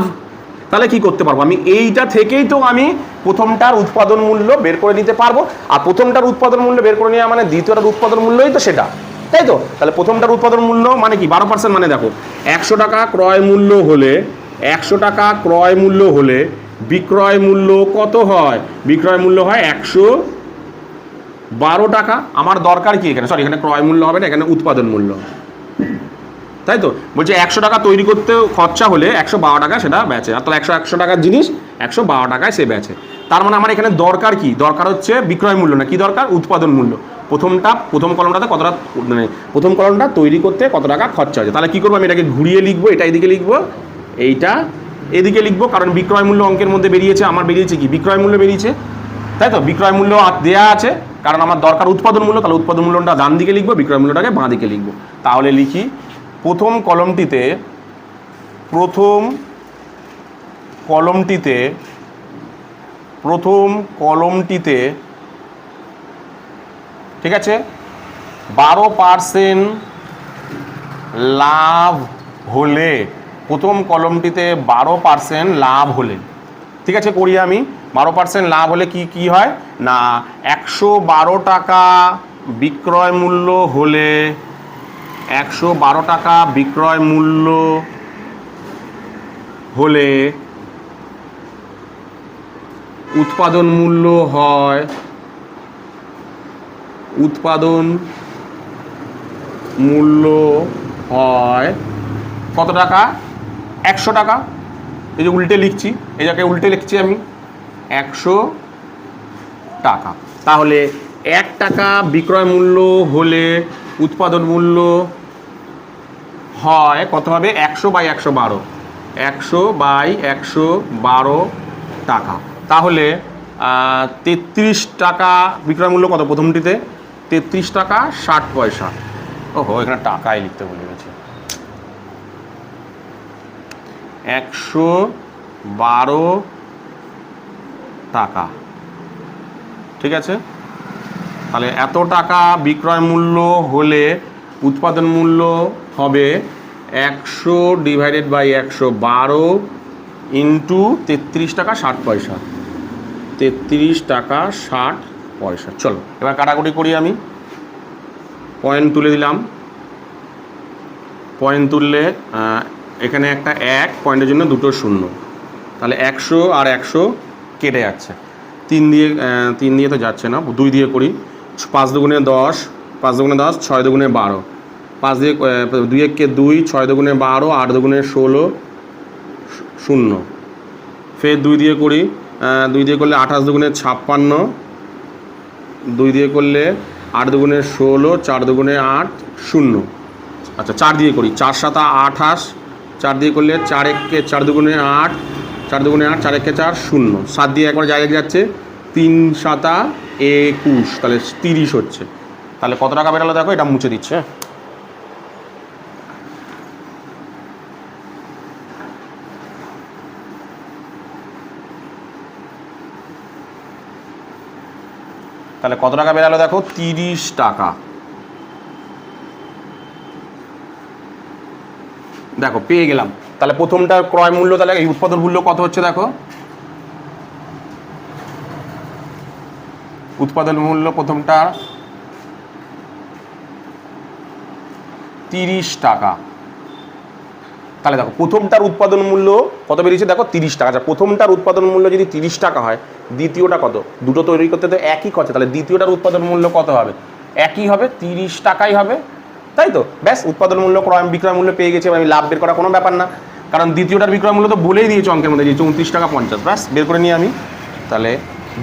তাহলে কি করতে পারবো আমি, এইটা থেকেই তো আমি প্রথমটার উৎপাদন মূল্য বের করে নিতে পারবো। আর প্রথমটার উৎপাদন মূল্য বের করে নেওয়া মানে দ্বিতীয়টার উৎপাদন মূল্যই তো সেটা, তাই তো। তাহলে প্রথমটার উৎপাদন মূল্য মানে কি 12%, মানে দেখো 100 টাকা ক্রয় মূল্য হলে, 100 টাকা ক্রয় মূল্য হলে বিক্রয় মূল্য কত হয়, বিক্রয় মূল্য হয় 112 টাকা। আমার দরকার কি এখানে, এখানে ক্রয় মূল্য হবে না, এখানে উৎপাদন মূল্য, তাই তো। বলছে 100 টাকা তৈরি করতে খরচা হলে 112 টাকা সেটা বেচে, আর তাহলে 100 টাকার জিনিস 112 টাকায় সে বেচে। তার মানে আমার এখানে দরকার কি, দরকার হচ্ছে বিক্রয় মূল্য না, কি দরকার, উৎপাদন মূল্য। প্রথম কলমটাতে কতটা, মানে প্রথম কলমটা তৈরি করতে কত টাকা খরচা হয়েছে। তাহলে কি করবো, আমি এটাকে ঘুরিয়ে লিখবো, এটা এদিকে লিখবো, এইটা এদিকে লিখবো, কারণ বিক্রয় মূল্য অঙ্কের মধ্যে বেরিয়েছে, আমার বেরিয়েছে কি বিক্রয় মূল্য বেরিয়েছে, তাই তো। বিক্রয় মূল্য দেয়া আছে, কারণ আমার দরকার উৎপাদন মূল্য, তাহলে উৎপাদন মূল্যটা ডান দিকে লিখবো, বিক্রয় মূল্যটাকে বাঁ দিকে লিখবো। তাহলে লিখি প্রথম কলমটিতে ঠিক আছে 12% লাভ হলে, প্রথম কলমটিতে 12% লাভ হলে, ঠিক আছে, করি আমি। 12% লাভ হলে কি কি হয় না 112 টাকা বিক্রয় মূল্য হলে 112 টাকা বিক্রয় মূল্য হলে উৎপাদন মূল্য হয় কত টাকা? 100 টাকা। এই যে উল্টে লিখছি, এই জায়গায় উল্টে লিখছি আমি 100 টাকা। তাহলে 1 টাকা বিক্রয় মূল্য হলে উৎপাদন মূল্য হয় কত হবে? 100/112, 100/112 টাকা। তাহলে 33 টাকা বিক্রয় মূল্য কত প্রথমটিতে? 33 টাকা 60 পয়সা। ওহো, এখানে টাকাই লিখতে ভুলে গেছি। 112 টাকা, ঠিক আছে। তাহলে এত টাকা বিক্রয় মূল্য হলে উৎপাদন মূল্য হবে 100/112 ইন্টু 33 টাকা 60 পয়সা, 33 টাকা 60 পয়সা। চলো এবার কাটাকুটি করি আমি। পয়েন্ট তুলে দিলাম। পয়েন্ট তুললে এখানে একটা 1 পয়েন্টের জন্য দুটো শূন্য, তাহলে 100 আর 100 কেটে যাচ্ছে। 3 দিয়ে তো যাচ্ছে না, 2 দিয়ে করি। 5 দুগুণে 10, 5 দুগুণে 10, 6 দুগুণে 12, 5 দিয়ে 2 1 2, 6 দুগুণে 12, 8 দুগুণে 16, 0। ফের 2 দিয়ে করি, 2 দিয়ে করলে 28 দুগুণে 56, 2 দিয়ে করলে 8 দুগুণে 16, 4 দুগুণে 8, 0। আচ্ছা 4 দিয়ে করি, 4 7 28, 4 দিয়ে করলে 4 1 4 দুগুণে 8, 4 দুগুণে 8, 4 1 4, 0। 7 দিয়ে একবার জায়গায় যাচ্ছে, 3 7 21, তাহলে 30 হচ্ছে। তাহলে কত টাকা বেরালো দেখো, এটা মুছে দিচ্ছে। তাহলে কত টাকা বেরালো দেখো, 30 টাকা। দেখো পেয়ে গেলাম। তাহলে প্রথমটার ক্রয় মূল্য, তাহলে এই উৎপাদন মূল্য কত হচ্ছে দেখো, উৎপাদন মূল্য প্রথমটা 30 টাকা। তাহলে দেখো প্রথমটার উৎপাদন মূল্য কত বেরিয়েছে দেখো, 30 টাকা। আচ্ছা প্রথমটার উৎপাদন মূল্য যদি 30 টাকা হয়, দ্বিতীয়টা কত? দুটো তৈরি করতে তো একই খরচা, তাহলে দ্বিতীয়টার উৎপাদন মূল্য কত হবে? একই হবে, 30 টাকাই হবে, তাই তো? ব্যাস, উৎপাদন মূল্য বিক্রয় মূল্য পেয়ে গেছি। আমি লাভ বের করা কোনো ব্যাপার না, কারণ দ্বিতীয়টার বিক্রয় মূল্য তো বলেই দিয়েছে অঙ্কের মধ্যে যে 34 টাকা 50। ব্যাস বের করে নিই আমি। তাহলে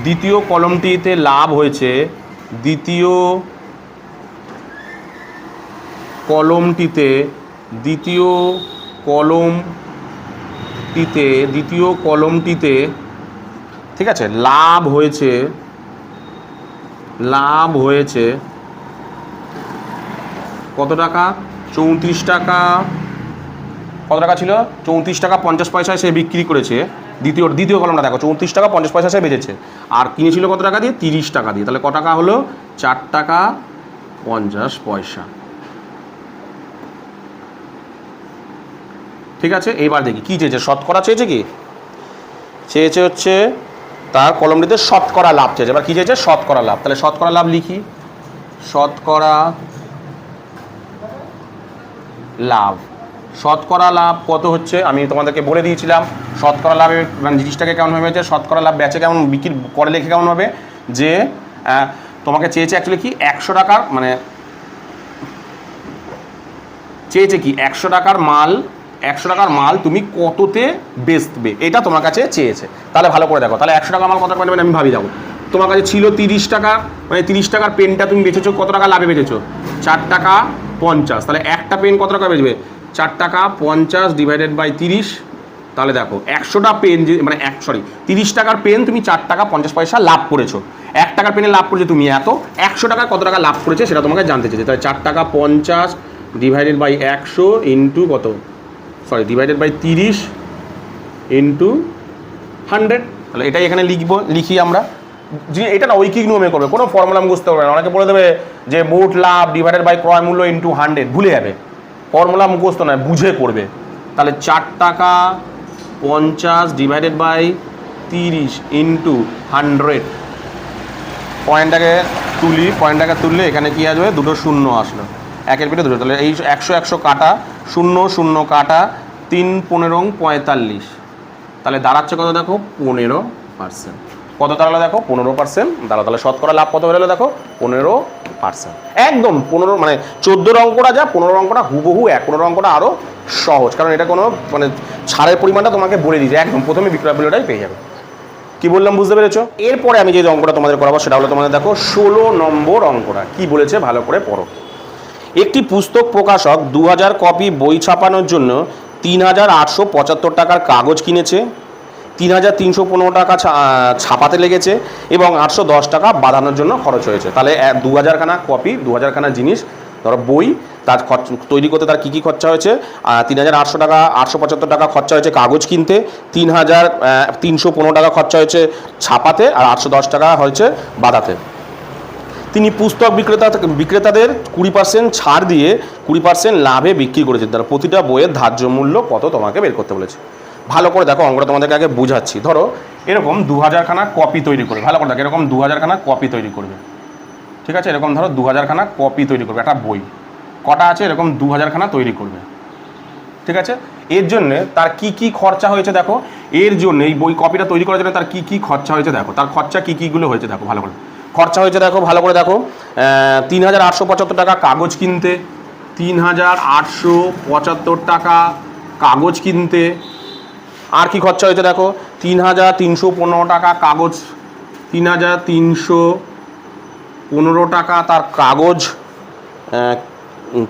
দ্বিতীয় কলমটিতে লাভ হয়েছে, দ্বিতীয় কলমটিতে ঠিক আছে, লাভ হয়েছে কত টাকা? 34 টাকা। কত টাকা ছিল? 34 টাকা 50 পয়সায় সে বিক্রি করেছে। দ্বিতীয় কলমটা দেখো, 34 টাকা 50 পয়সা সে বেচেছে, আর কিনেছিল কত টাকা দিয়ে? 30 টাকা দিয়ে। তাহলে কত টাকা হলো? 4 টাকা 50 পয়সা। ঠিক আছে, এইবার দেখি কি চেয়েছে। শতকরা চেয়েছে, কি চেয়েছে হচ্ছে তার কলমটিতে শতকরা লাভ চেয়েছে। এবার কি চেয়েছে? শতকরা লাভ। তাহলে শতকরা লাভ লিখি, শতকরা লাভ। শতকরা লাভ কত হচ্ছে আমি তোমাদেরকে বলে দিয়েছিলাম। শতকরা লাভের মানে জিনিসটাকে কেমন হয়েছে, শতকরা লাভ বেচে কেমন, বিক্রি করে লেখে কেমন হবে, যে তোমাকে চেয়েছে অ্যাকচুয়ালি কি 100 টাকার, মানে চেয়েছে কি 100 টাকার মাল তুমি কততে বেচবে, এটা তোমার কাছে চেয়েছে। তাহলে ভালো করে দেখো, তাহলে 100 টাকার মাল কত টাকা নেবেন আমি ভাবি। দেখো তোমার কাছে ছিল 30 টাকা, মানে 30 টাকার পেনটা তুমি বেচেছো কত টাকা লাভে বেচেছো? 4 টাকা 50। তাহলে একটা পেন কত টাকা বেচবে? 4 টাকা 50 ডিভাইডেড বাই 30। তাহলে দেখো 100টা পেন, মানে 30 টাকার পেন তুমি 4 টাকা 50 পয়সা লাভ করেছো। 1 টাকার পেনে লাভ করেছো তুমি এত, 100 টাকায় কত টাকা লাভ করেছে সেটা তোমাকে জানতে চেয়েছে। তাহলে 4 টাকা 50 ডিভাইডেড বাই 100 ইন্টু কত, ডিভাইডেড বাই 30 ইন্টু 100। তাহলে এটাই এখানে লিখি আমরা। যে এটা না ঐকিক নিয়মে করবে, কোনো ফর্মুলা মুখস্থ করবে না। অনেকে বলে দেবে যে মোট লাভ ডিভাইডেড বাই ক্রয় মূল্য ইন্টু 100, ভুলে যাবে। ফর্মুলা মুখস্থ নয়, বুঝে করবে। তাহলে 4 টাকা 50 ডিভাইডেড বাই 30 ইন্টু 100, পয়েন্টটাকে তুললে এখানে কি আসবে, দুটো শূন্য আসলো, একের পিঠে দুটো, তাহলে এই 100 কাটা, 0 কাটা, 3 15 45, তাহলে দাঁড়াচ্ছে কত দেখো 15%। কত দাঁড়ালো দেখো 15% দাঁড়ালো। তাহলে শতকরা লাভ কত বেরোলো দেখো 15%। একদম 15, মানে 14 অঙ্কটা যা 15 অঙ্কটা হুবহু 15 অঙ্কটা আরও সহজ, কারণ এটা কোনো মানে ছাড়ের পরিমাণটা তোমাকে বলে দিয়েছে, একদম প্রথমে বিক্রয় মূল্যটাই পেয়ে যাবে। কি বললাম বুঝতে পেরেছো? এরপরে আমি যে অঙ্কটা তোমাদের করাবো সেটা হলো তোমাদের দেখো 16 নম্বর অঙ্কটা কি বলেছে ভালো করে পড়ো। একটি পুস্তক প্রকাশক 2000 কপি বই ছাপানোর জন্য 3875 টাকার কাগজ কিনেছে, 3315 টাকা ছাপাতে লেগেছে এবং 810 টাকা বাঁধানোর জন্য খরচ হয়েছে। তাহলে 2000 খানা কপি, 2000 খানা জিনিস ধরো বই, তার তৈরি করতে তার কী কী খরচা হয়েছে, 3800 টাকা, 875 টাকা খরচা হয়েছে কাগজ কিনতে, 3315 টাকা খরচা হয়েছে ছাপাতে, আর 810 টাকা হয়েছে বাঁধাতে। তিনি পুস্তক বিক্রেতাদের 20% ছাড় দিয়ে 20% লাভে বিক্রি করেছেন। তারা প্রতিটা বইয়ের ধার্য মূল্য কত তোমাকে বের করতে বলেছে। ভালো করে দেখো অঙ্কটা তোমাদেরকে আগে বুঝাচ্ছি। ধরো এরকম 2000 খানা কপি তৈরি করবে, ভালো করে দেখো এরকম 2000 খানা কপি তৈরি করবে, ঠিক আছে? এরকম ধরো 2000 খানা কপি তৈরি করবে, একটা বই কটা আছে এরকম 2000 খানা তৈরি করবে, ঠিক আছে? এর জন্য তার কি কি খরচা হয়েছে দেখো, এর জন্য এই বই কপিটা তৈরি করার জন্য তার কি কি খরচা হয়েছে দেখো, তার খরচা কি কিগুলো হয়েছে দেখো, ভালো করে খরচা হয়েছে দেখো, ভালো করে দেখো। 3875 টাকা কাগজ কিনতে, 3875 টাকা কাগজ কিনতে। আর কি খরচা হয়েছে দেখো, 3315 টাকা কাগজ, 3315 টাকা তার কাগজ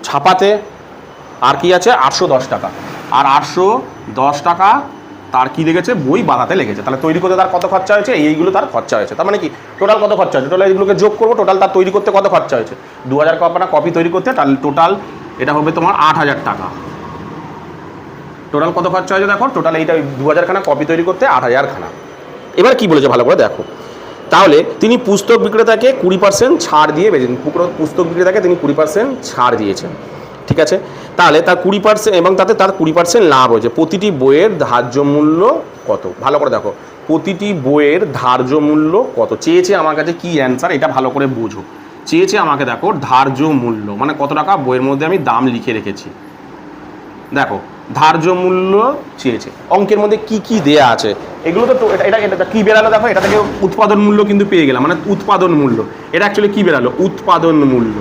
ছাপাতে। আর কি আছে 810 টাকা, আর 810 টাকা তার কি লেগেছে, বই বাঁধাতে লেগেছে। তাহলে তৈরি করতে তার কত খরচা হয়েছে, এইগুলো তার খরচা হয়েছে। তার মানে কি টোটাল কত খরচা হয়েছে, টোটাল এইগুলোকে যোগ করবো, টোটাল তার তৈরি করতে কত খরচা হয়েছে, 2000 কপি তৈরি করতে, তাহলে টোটাল এটা হবে তোমার 8000 টাকা। টোটাল কত খরচা হয়েছে দেখো, টোটাল এইটা 2000 খানা কপি তৈরি করতে 8000 খানা। এবার কি বলেছে ভালো করে দেখো, তাহলে তিনি পুস্তক বিক্রেতাকে 20% ছাড় দিয়ে বেচেন, পুস্তক বিক্রেতাকে তিনি 20% ছাড় দিয়েছেন, ঠিক আছে? তাহলে তার 20% এবং তাতে তার 20% লাভ হয়েছে। প্রতিটি বইয়ের ধার্য মূল্য কত, ভালো করে দেখো, প্রতিটি বইয়ের ধার্য মূল্য কত চেয়েছে আমার কাছে, কি অ্যান্সার এটা ভালো করে বুঝো। চেয়েছে আমাকে দেখো ধার্য মূল্য মানে কত টাকা, বইয়ের মধ্যে আমি দাম লিখে রেখেছি, দেখো ধার্য মূল্য চেয়েছে। অঙ্কের মধ্যে কি কি দেয়া আছে এগুলো তো এটা কি বেরালো দেখো, এটা থেকে উৎপাদন মূল্য কিন্তু পেয়ে গেলাম, মানে উৎপাদন মূল্য। এটা অ্যাকচুয়ালি কি বেরালো, উৎপাদন মূল্য।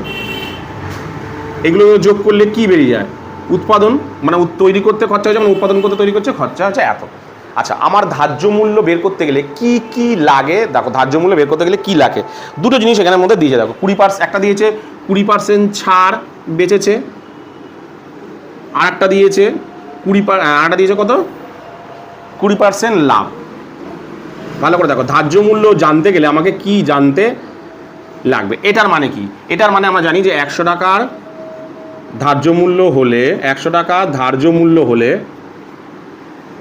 এগুলো যোগ করলে কি বেরিয়ে যায়, উৎপাদন মানে তৈরি করতে খরচা হয়েছে, মানে উৎপাদন করতে তৈরি করছে খরচা হচ্ছে এত। আচ্ছা, আমার ধার্য মূল্য বের করতে গেলে কি কি লাগে দেখো, ধার্য মূল্য বের করতে গেলে কি লাগে, দুটো জিনিস এখানের মধ্যে দিয়েছে দেখো। 20% একটা দিয়েছে 20% ছাড় বেচেছে, আর একটা দিয়েছে আরেকটা দিয়েছে কত 20% লাভ। ভালো করে দেখো, ধার্য মূল্য জানতে গেলে আমাকে কি জানতে লাগবে, এটার মানে কি, এটার মানে আমরা জানি যে 100 টাকার ধার্য মূল্য হলে, 100 টাকা ধার্য মূল্য হলে,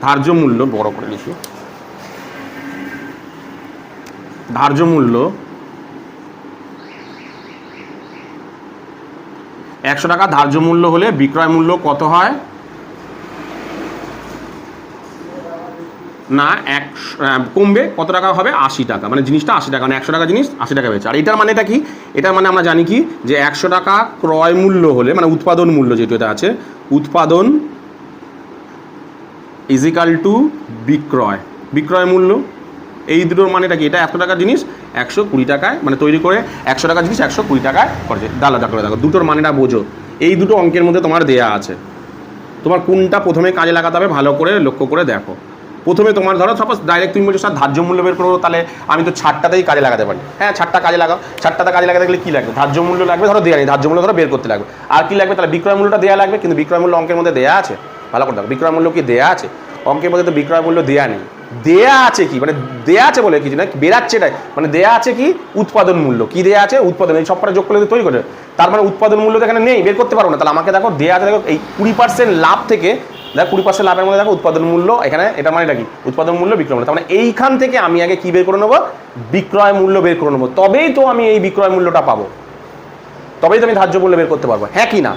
ধার্য মূল্য বড় করে লিখি, ধার্য মূল্য 100 টাকা ধার্য মূল্য হলে বিক্রয় মূল্য কত হয় না, কমবে কত টাকা হবে, 80 টাকা, মানে জিনিসটা 80 টাকা, মানে 100 টাকা জিনিস 80 টাকা বেচে। আর এটার মানেটা কি, এটার মানে আমরা জানি কি যে 100 টাকা ক্রয় মূল্য হলে, মানে উৎপাদন মূল্য যেহেতু এটা আছে, উৎপাদন ইজিক্যাল টু বিক্রয় মূল্য। এই দুটোর মানেটা কি, এটা 100 টাকার জিনিস 120 টাকায়, মানে তৈরি করে 100 টাকার জিনিস 120 টাকায় করেছে। আলাদা করে দেখো, দুটোর মানেটা বোঝো। এই দুটো অঙ্কের মধ্যে তোমার দেয়া আছে, তোমার কোনটা প্রথমে কাজে লাগাতে হবে ভালো করে লক্ষ্য করে দেখো। প্রথমে তোমার ধরো সাপোজ ডাইরেক্ট তুমি বলছো স্যার ধার্য মূল্য বের করবো, তাহলে আমি তো ছাড়টাতেই কাজে লাগাতে পারি। হ্যাঁ, ছাড়টা কাজে লাগাও, ছাড়টাতে কাজে লাগাতে গেলে কী লাগবে, ধার্য মূল্য লাগবে, ধরো দেওয়া নেই, ধার্য মূল্য ধরো বের করতে লাগবে। আর কি লাগবে, তাহলে বিক্রয় মূল্যটা দেওয়া লাগবে, কিন্তু বিক্রয় মূল্য অঙ্কের মধ্যে দেওয়া আছে, ভালো করে দেখো বিক্রয় মূল্য কি দেওয়া আছে, অঙ্কের মধ্যে তো বিক্রয় মূল্য দেওয়া নেই। দেয়া আছে কি, মানে দেয়া আছে বলে কিছু না, বেরাচ্ছে এটাই, মানে দেয়া আছে কি উৎপাদন মূল্য, কি দেয়া আছে উৎপাদন, এই সবটা যোগ করলে তৈরি করে, তার মানে উৎপাদন মূল্য তো এখানে নেই, বের করতে পারবো না। তাহলে আমাকে দেখো দেয়া আছে, দেখো এই 20% লাভ থেকে দেখো 20% লাভের মধ্যে দেখো উৎপাদন মূল্য, এখানে এটা মানে কি উৎপাদন মূল্য বিক্রয় মূল্য, তার মানে এইখান থেকে আমি আগে কি বের করে নেবো, বিক্রয় মূল্য বের করে নেবো, তবেই তো আমি এই বিক্রয় মূল্যটা পাবো, তবেই তো আমি ধার্য মূল্য বের করতে পারবো। হ্যাঁ কি না,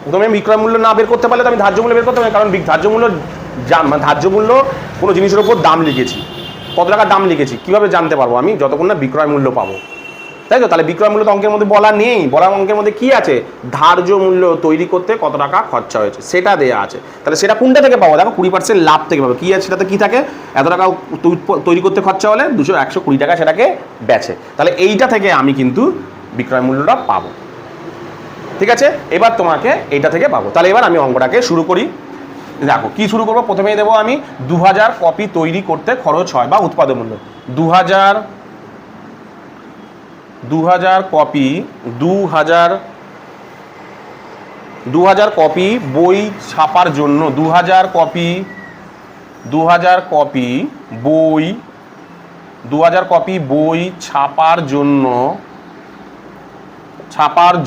প্রথমে আমি বিক্রয় মূল্য না বের করতে পারলে তো আমি ধার্য মূল্য বের করতে পারি, কারণ ধার্য মূল্য কোনো জিনিসের উপর দাম লিখেছি, কত টাকার দাম লিখেছি কীভাবে জানতে পারবো আমি, যতক্ষণ না বিক্রয় মূল্য পাবো, তাই তো? তাহলে বিক্রয় মূল্য তো অঙ্কের মধ্যে বলা নেই, বলা অঙ্কের মধ্যে কি আছে, ধার্য মূল্য তৈরি করতে কত টাকা খরচা হয়েছে সেটা দেওয়া আছে। তাহলে সেটা কোনটা থেকে পাবো, দেখো 20% লাভ থেকে পাবো। কী আছে সেটাতে, কী থাকে, এত টাকা তৈরি করতে খরচা হলে 120 টাকা সেটাকে বেচে, তাহলে এইটা থেকে আমি কিন্তু বিক্রয় মূল্যটা পাবো। ঠিক আছে, এবার তোমাকে এইটা থেকে পাবো। তাহলে এবার আমি অঙ্কটাকে শুরু করি। দেখো কি শুরু করবো, প্রথমেই দেবো আমি 2000 কপি তৈরি করতে খরচ হয় বা উৎপাদন মূল্য। 2000 কপি 2000 কপি বই ছাপার জন্য 2000 কপি বই ছাপার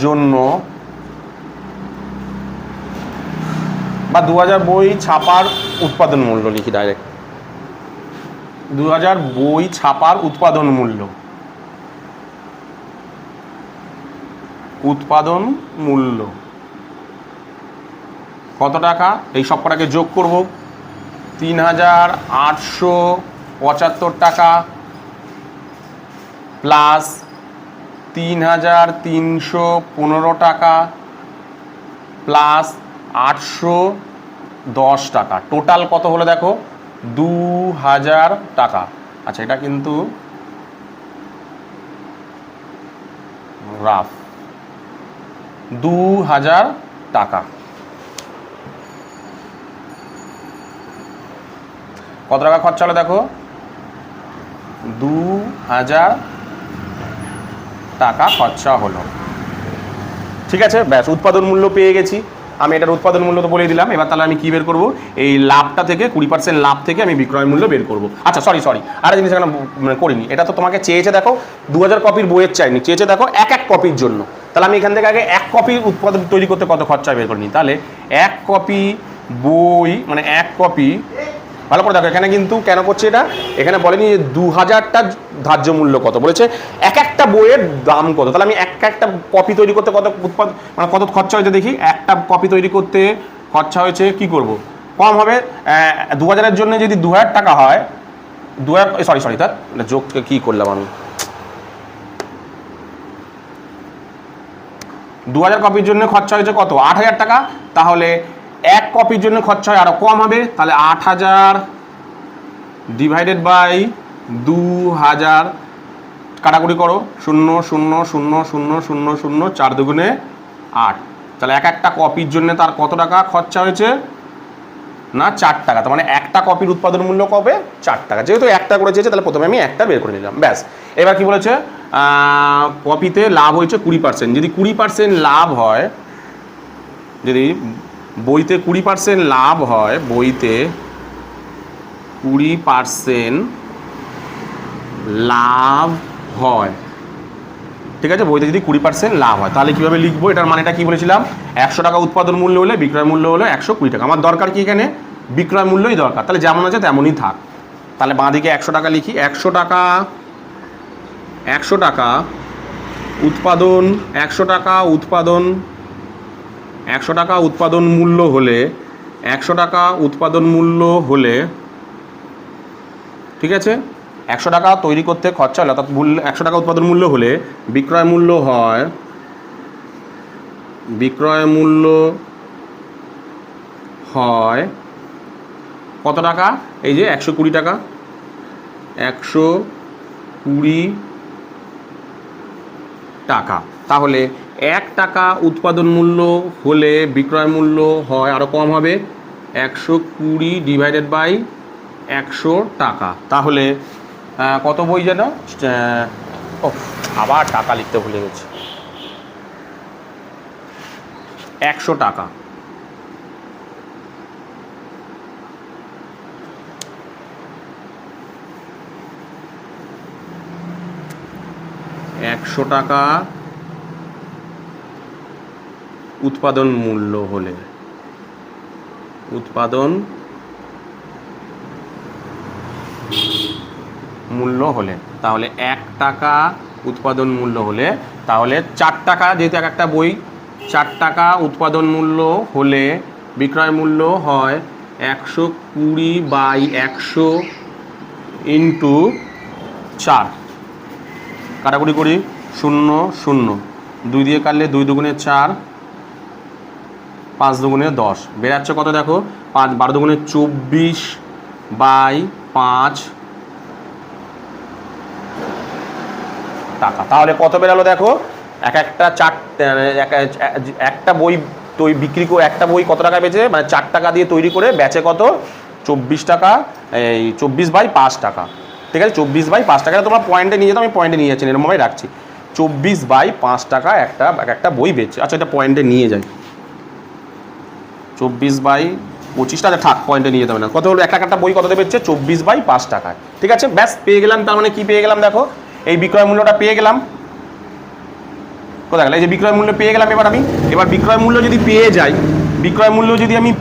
জন্য বা 2000 বই ছাপার উৎপাদন মূল্য লিখি ডাইরেক্ট, 2000 বই ছাপার উৎপাদন মূল্য কত টাকা, এই সব কটাকে যোগ করব। 3875 টাকা প্লাস 3315 টাকা প্লাস 810 টাকা, টোটাল কত হলো দেখো 2000 টাকা। আচ্ছা, এটা কিন্তু রাফ, 2000 টাকা। কত টাকা খরচা হলো দেখো, 2000 টাকা খরচা হলো। ঠিক আছে, ব্যাস উৎপাদন মূল্য পেয়ে গেছি আমি। এটার উৎপাদন মূল্য তো বলে দিলাম। এবার তাহলে আমি কি বের করব, এই লাভটা থেকে 20% লাভ থেকে আমি বিক্রয় মূল্য বের করব। আচ্ছা সরি আরেকটা জিনিস এখানে করিনি, এটা তো তোমাকে চেয়েছে দেখো 2000 কপির বইয়ের চাইনি, চেয়েছে দেখো এক কপির জন্য। তাহলে আমি এখান থেকে আগে 1 কপি উৎপাদন তৈরি করতে কত খরচা বের করে নিই। তাহলে 1 কপি বই মানে 1 কপি, ভালো করে দেখো এখানে কিন্তু কেন করছে এটা, এখানে বলেনি যে 2000টা ধার্য মূল্য কত, বলেছে একটা বইয়ের দাম কত। তাহলে আমি একটা কপি তৈরি করতে কত মানে কত খরচা হয়েছে দেখি। একটা কপি তৈরি করতে খরচা হয়েছে, কি করব, কম হবে, 2000-এর জন্য যদি 2000 টাকা হয়, 2000 সরি তার যোগ কি করলাম আমি, 2000 কপির জন্য খরচা হয়েছে কত, 8000 টাকা। তাহলে 1 কপির জন্য খরচা হয় আরো কম হবে, তাহলে 8000 ডিভাইডেড বাই 2000, কাটাকুটি করো, 0 0 0 0 0 0 4 দুগুণে 8। তাহলে একটা কপির জন্য তার কত টাকা খরচা হয়েছে না, 4 টাকা। তার মানে একটা কপির উৎপাদন মূল্য কবে, 4 টাকা। যেহেতু একটা করে চেয়েছে তাহলে প্রথমে আমি একটা বের করে নিলাম, ব্যাস। এবার কি বলেছে, কপিতে লাভ হয়েছে 20%। যদি 20% লাভ হয়, যদি বইতে 20% লাভ হয়, বইতে 20% লাভ হয়, ঠিক আছে, বইতে যদি 20% লাভ হয়, তাহলে কীভাবে লিখবো, এটার মানেটা কি বলেছিলাম, 100 টাকা উৎপাদন মূল্য হলে বিক্রয় মূল্য হলো 120 টাকা। আমার দরকার কি এখানে, বিক্রয় মূল্যই দরকার, তাহলে যেমন আছে তেমনই থাক। তাহলে বাঁ দিকে 100 টাকা লিখি, 100 টাকা উৎপাদন, 100 টাকা উৎপাদন মূল্য হলে, 100 টাকা উৎপাদন মূল্য হলে, ঠিক আছে, 100 টাকা তৈরি করতে খরচা হলে, অর্থাৎ 100 টাকা উৎপাদন মূল্য হলে বিক্রয় মূল্য হয় কত টাকা, এই যে 120 টাকা, 120 টাকা। তাহলে 1 টাকা উৎপাদন মূল্য হলে বিক্রয় মূল্য হয় আরও কম হবে, 120 ডিভাইডেড বাই 100 টাকা। তাহলে কত বই যেন, আবার টাকা লিখতে ভুলে গেছি, 100 টাকা। টাকা উৎপাদন মূল্য হলে, তাহলে 1 টাকা উৎপাদন মূল্য হলে, তাহলে 4 টাকা, যেহেতু একটা বই 4 টাকা উৎপাদন মূল্য হলে বিক্রয় মূল্য হয় 120 বাই 100 ইন্টু 4, কাটাকুটি করি 0 0, 2 দিয়ে কাটলে 2 দুগুণে 4, 5 দুগুণে 10, বেরাচ্ছে কত দেখো 5 12 দুগুণে 24 বাই 5 টাকা। তাহলে কত বেরালো দেখো, একটা বই বিক্রি করে, একটা বই কত টাকা বেচে, মানে 4 টাকা দিয়ে তৈরি করে বেচে কত 24 টাকা, এই 24 বাই 5 টাকা। ঠিক আছে, 24 বাই 5 টাকা, তোমরা পয়েন্টে নিয়ে যেতো, আমি পয়েন্টে নিয়ে যাচ্ছি, এরকমভাবে রাখছি। 24 বাই 5 টাকা একটা বই বেচছে। আচ্ছা, এটা পয়েন্টে নিয়ে যাই, 24 বাই 25 টাকা, থাক পয়েন্টে নিয়ে যেতে হবে না। কত হলো, একটা বই কত বেচছে 24 বাই 5 টাকায়। ঠিক আছে, ব্যাস পেয়ে গেলাম। তার মানে কি পেয়ে গেলাম দেখো, এই বিক্রয় মূল্যটা পেয়ে গেলাম। কোথায় গেল, এই যে বিক্রয় মূল্য পেয়ে গেলাম। এবার বিক্রয় মূল্য যদি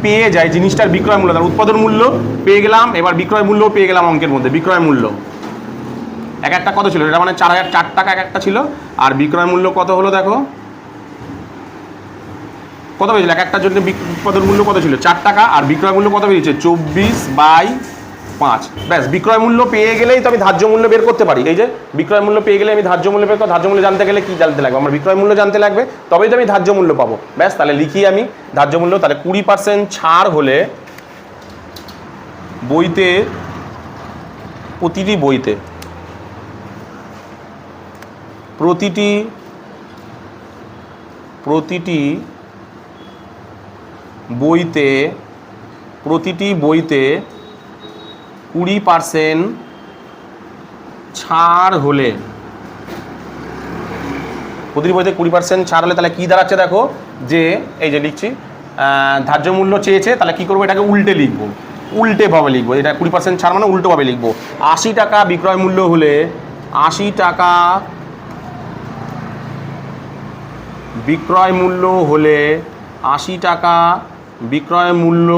পেয়ে যাই, জিনিসটার বিক্রয় মূল্য, তার উৎপাদন মূল্য পেয়ে গেলাম, এবার বিক্রয় মূল্য পেয়ে গেলাম অঙ্কের মধ্যে। বিক্রয় মূল্য একটা কত ছিল, এটা মানে 4 টাকা একটা ছিল, আর বিক্রয় মূল্য কত হলো দেখো, কত পেয়েছিল, একটার জন্য উৎপাদন মূল্য কত ছিল 4 টাকা, আর বিক্রয় মূল্য কত পেয়েছে 24 বাই 5। ব্যাস, বিক্রয় মূল্য পেয়ে গেলেই তো আমি ধার্য মূল্য বের করতে পারি। এই যে বিক্রয় মূল্য পেয়ে গেলে আমি ধার্য মূল্য বের করব। ধার্য মূল্য জানতে গেলে কি জানতে লাগবে, আমার বিক্রয় মূল্য জানতে লাগবে, তবেই তো আমি ধার্য মূল্য পাবো। ব্যাস, তাহলে লিখি আমি ধার্য মূল্য। তাহলে 20% ছাড় হলে বইতে, প্রতিটি বইতে, প্রতিটি বইতে 20% ছাড় হলে, প্রতিটি বইতে 20% ছাড় হলে তাহলে কি দাঁড়াচ্ছে দেখো, যে এই যে লিখছি ধার্য মূল্য চেয়েছে, তাহলে কি করবো, এটাকে উল্টেভাবে লিখবো। এটা 20% ছাড় মানে উল্টোভাবে লিখবো। 80 টাকা বিক্রয় মূল্য হলে, 80 টাকা বিক্রয় মূল্য হলে, 80 টাকা বিক্রয় মূল্য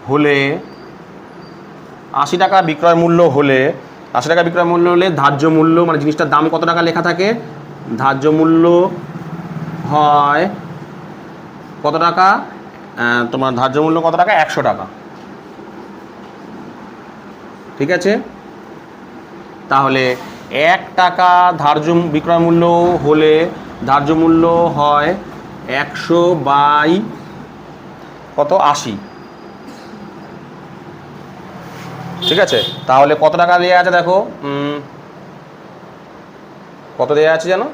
হলে, 80 টাকা বিক্রয় মূল্য হলে, 80 টাকা বিক্রয় মূল্য হলে ধার্য মূল্য, মানে জিনিসটার দাম কত টাকা লেখা থাকে, ধার্য মূল্য হয় কত টাকা, তোমার ধার্য মূল্য কত টাকা, 100 টাকা। ঠিক আছে, তাহলে 1 টাকা ধার্য বিক্রয় মূল্য হলে ধার্য মূল্য হয় 100 বাই কত 80। ঠিক আছে, তাহলে কত টাকা দেওয়া আছে দেখো, কত দেওয়া আছে জানো,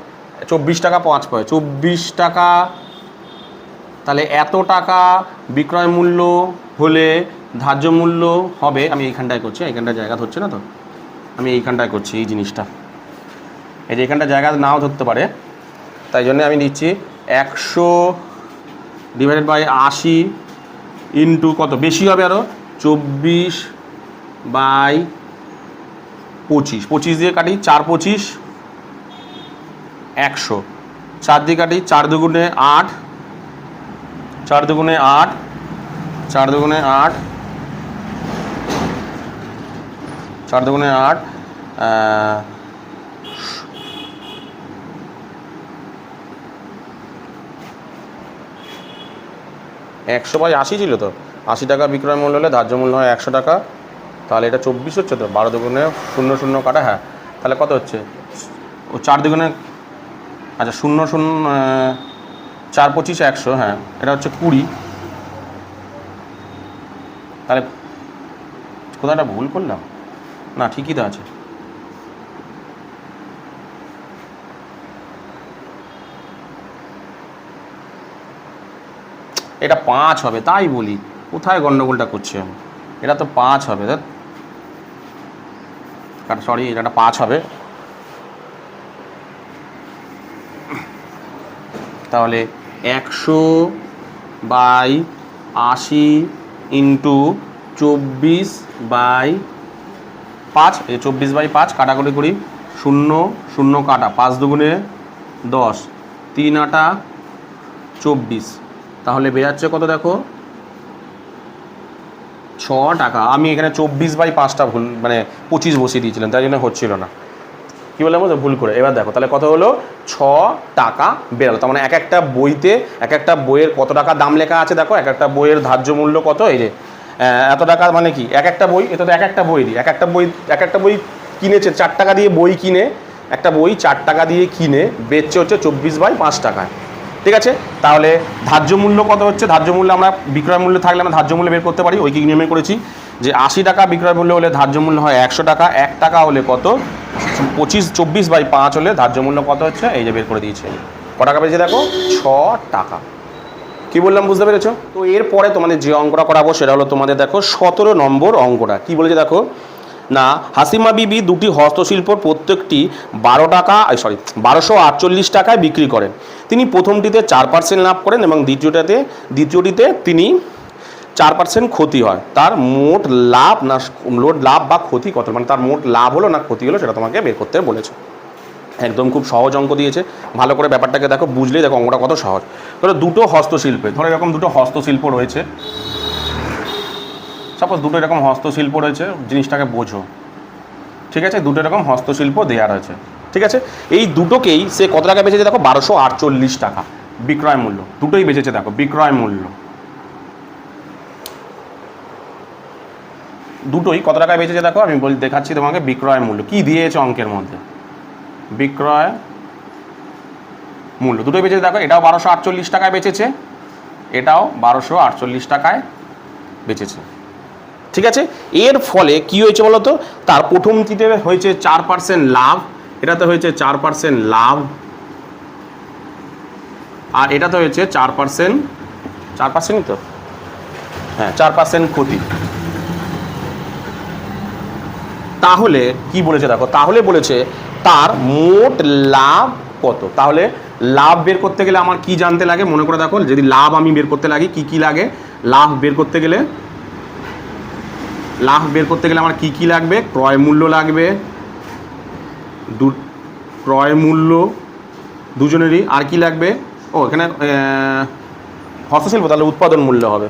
24 টাকা 5 পয়সা, 24 টাকা। তাহলে এত টাকা বিক্রয় মূল্য হলে ধার্য মূল্য হবে, আমি এইখানটায় করছি, এইখানটায় জায়গা ধরছে না তো, আমি এইখানটায় করছি এই জিনিসটা, এই যে এইখানটা জায়গা নাও ধরতে পারে, তাই জন্য আমি দিচ্ছি 100 ডিভাইডেড বাই 80 ইন্টু কত, বেশি হবে আরও, 24 বাই 25, 25 দিয়ে কাটি 4 25 100, 4 দিয়ে কাটি 4 দুগুণে 8, 4 দুগুণে 8, 4 দুগুণে 8, 4 দুগুণে 8, 100 বাই 80 ছিল তো, 80 টাকা বিক্রয় মূল্য হলে ধার্য মূল্য হয় 100 টাকা। তাহলে এটা 24 হচ্ছে তো, 12 দুগুণে 0 0 কাটা, হ্যাঁ, তাহলে কত হচ্ছে, ও 4 দুগুণে, আচ্ছা 0 0, 4 25 100, হ্যাঁ, এটা হচ্ছে 20। তাহলে কোথাটা ভুল করলাম, না ঠিকই তো আছে, এটা 5 হবে, তাই বলি কোথায় গন্ডগোলটা করছি আমি, এটা তো 5 হবে, সরি, এটা 5 হবে। তাহলে 100 বাই 80 ইন্টু 24 বাই 5, এই 24 বাই 5 কাটাকুটি করি, 0 0 কাটা, 5 দুগুণে 10, 3 আটা 24, তাহলে বেরাচ্ছে কত দেখো 6 টাকা। আমি এখানে 24 বাই 5টা ভুল, মানে 25 বসিয়ে দিয়েছিলাম, তাই জন্য হচ্ছিল না, কী বললাম ভুল করে। এবার দেখো তাহলে কত হলো, 6 টাকা বেরালো। তার মানে একটা বইতে, একটা বইয়ের কত টাকা দাম লেখা আছে দেখো, একটা বইয়ের ধার্য মূল্য কত, এই যে এত টাকা মানে কি এক একটা বই, এটা তো এক একটা বই দিই, এক একটা বই কিনেছে 4 টাকা দিয়ে বই কিনে, একটা বই 4 টাকা দিয়ে কিনে বেচছে হচ্ছে 24/5 টাকায়। ঠিক আছে, তাহলে ধার্য মূল্য কত হচ্ছে? ধার্য মূল্য আমরা বিক্রয় মূল্য থাকলে আমরা ধার্য মূল্য বের করতে পারি। ওই কি নিয়মে করেছি যে 80 টাকা বিক্রয় মূল্য হলে ধার্য মূল্য হয় 100 টাকা, 1 টাকা হলে কত 24/5 হলে ধার্য মূল্য কত হচ্ছে, এই যে বের করে দিয়েছে। ক টাকা পেয়েছে দেখো, 6 টাকা। কি বললাম বুঝতে পেরেছো? তো এরপরে তোমাদের যে অঙ্কটা করাবো সেটা হলো তোমাদের দেখো 17 নম্বর অঙ্কটা। কি বলেছে দেখো না, হাসিমা বিবি দুটি হস্তশিল্প প্রত্যেকটি 1248 টাকায় বিক্রি করেন। তিনি প্রথমটিতে 4% লাভ করেন এবং দ্বিতীয়টিতে তিনি 4% ক্ষতি হয়। তার মোট লাভ না লাভ বা ক্ষতি কত, মানে তার মোট লাভ হলো না ক্ষতি হলো সেটা তোমাকে বের করতে বলেছে। একদম খুব সহজ অঙ্ক দিয়েছে, ভালো করে ব্যাপারটাকে দেখো, বুঝলেই দেখো অঙ্কটা কত সহজ। ধরো দুটো হস্তশিল্পে, ধরো এরকম দুটো হস্তশিল্প রয়েছে, সাপোজ দুটো এরকম হস্তশিল্প রয়েছে, জিনিসটাকে বোঝো। ঠিক আছে, দুটো এরকম হস্তশিল্প দেওয়া রয়েছে। ঠিক আছে, এই দুটোকেই সে কত টাকা বেচেছে দেখো, 1248 টাকা বিক্রয় মূল্য। দুটোই বেচেছে দেখো, বিক্রয় মূল্য দুটোই কত টাকায় বেচেছে দেখো, আমি দেখাচ্ছি তোমাকে বিক্রয় মূল্য কি দিয়েছে অঙ্কের মধ্যে। বিক্রয় মূল্য দুটোই বেচেছে দেখো, এটাও 1248 টাকায় বেচেছে, এটাও 1248 টাকায় বেচেছে। ঠিক আছে, এর ফলে কি হয়েছে বলো তো, তার প্রথমটিতে হয়েছে 4% লাভ, এটাতে হয়েছে 4% লাভ, আর এটাতে হয়েছে 4%ই তো, হ্যাঁ 4% ক্ষতি। তাহলে কি বলেছে দেখো, তাহলে বলেছে তার মোট লাভ কত। তাহলে লাভ বের করতে গেলে আমার কি জানতে লাগে মনে করে দেখো, যদি লাভ আমি বের করতে লাগি কি লাগে, লাভ বের করতে গেলে আমার কি লাগবে, ক্রয় মূল্য লাগবে, ক্রয় মূল্য দুজনেরই, আর কি লাগবে, ও এখানে হস্তশিল্প তাহলে উৎপাদন মূল্য হবে।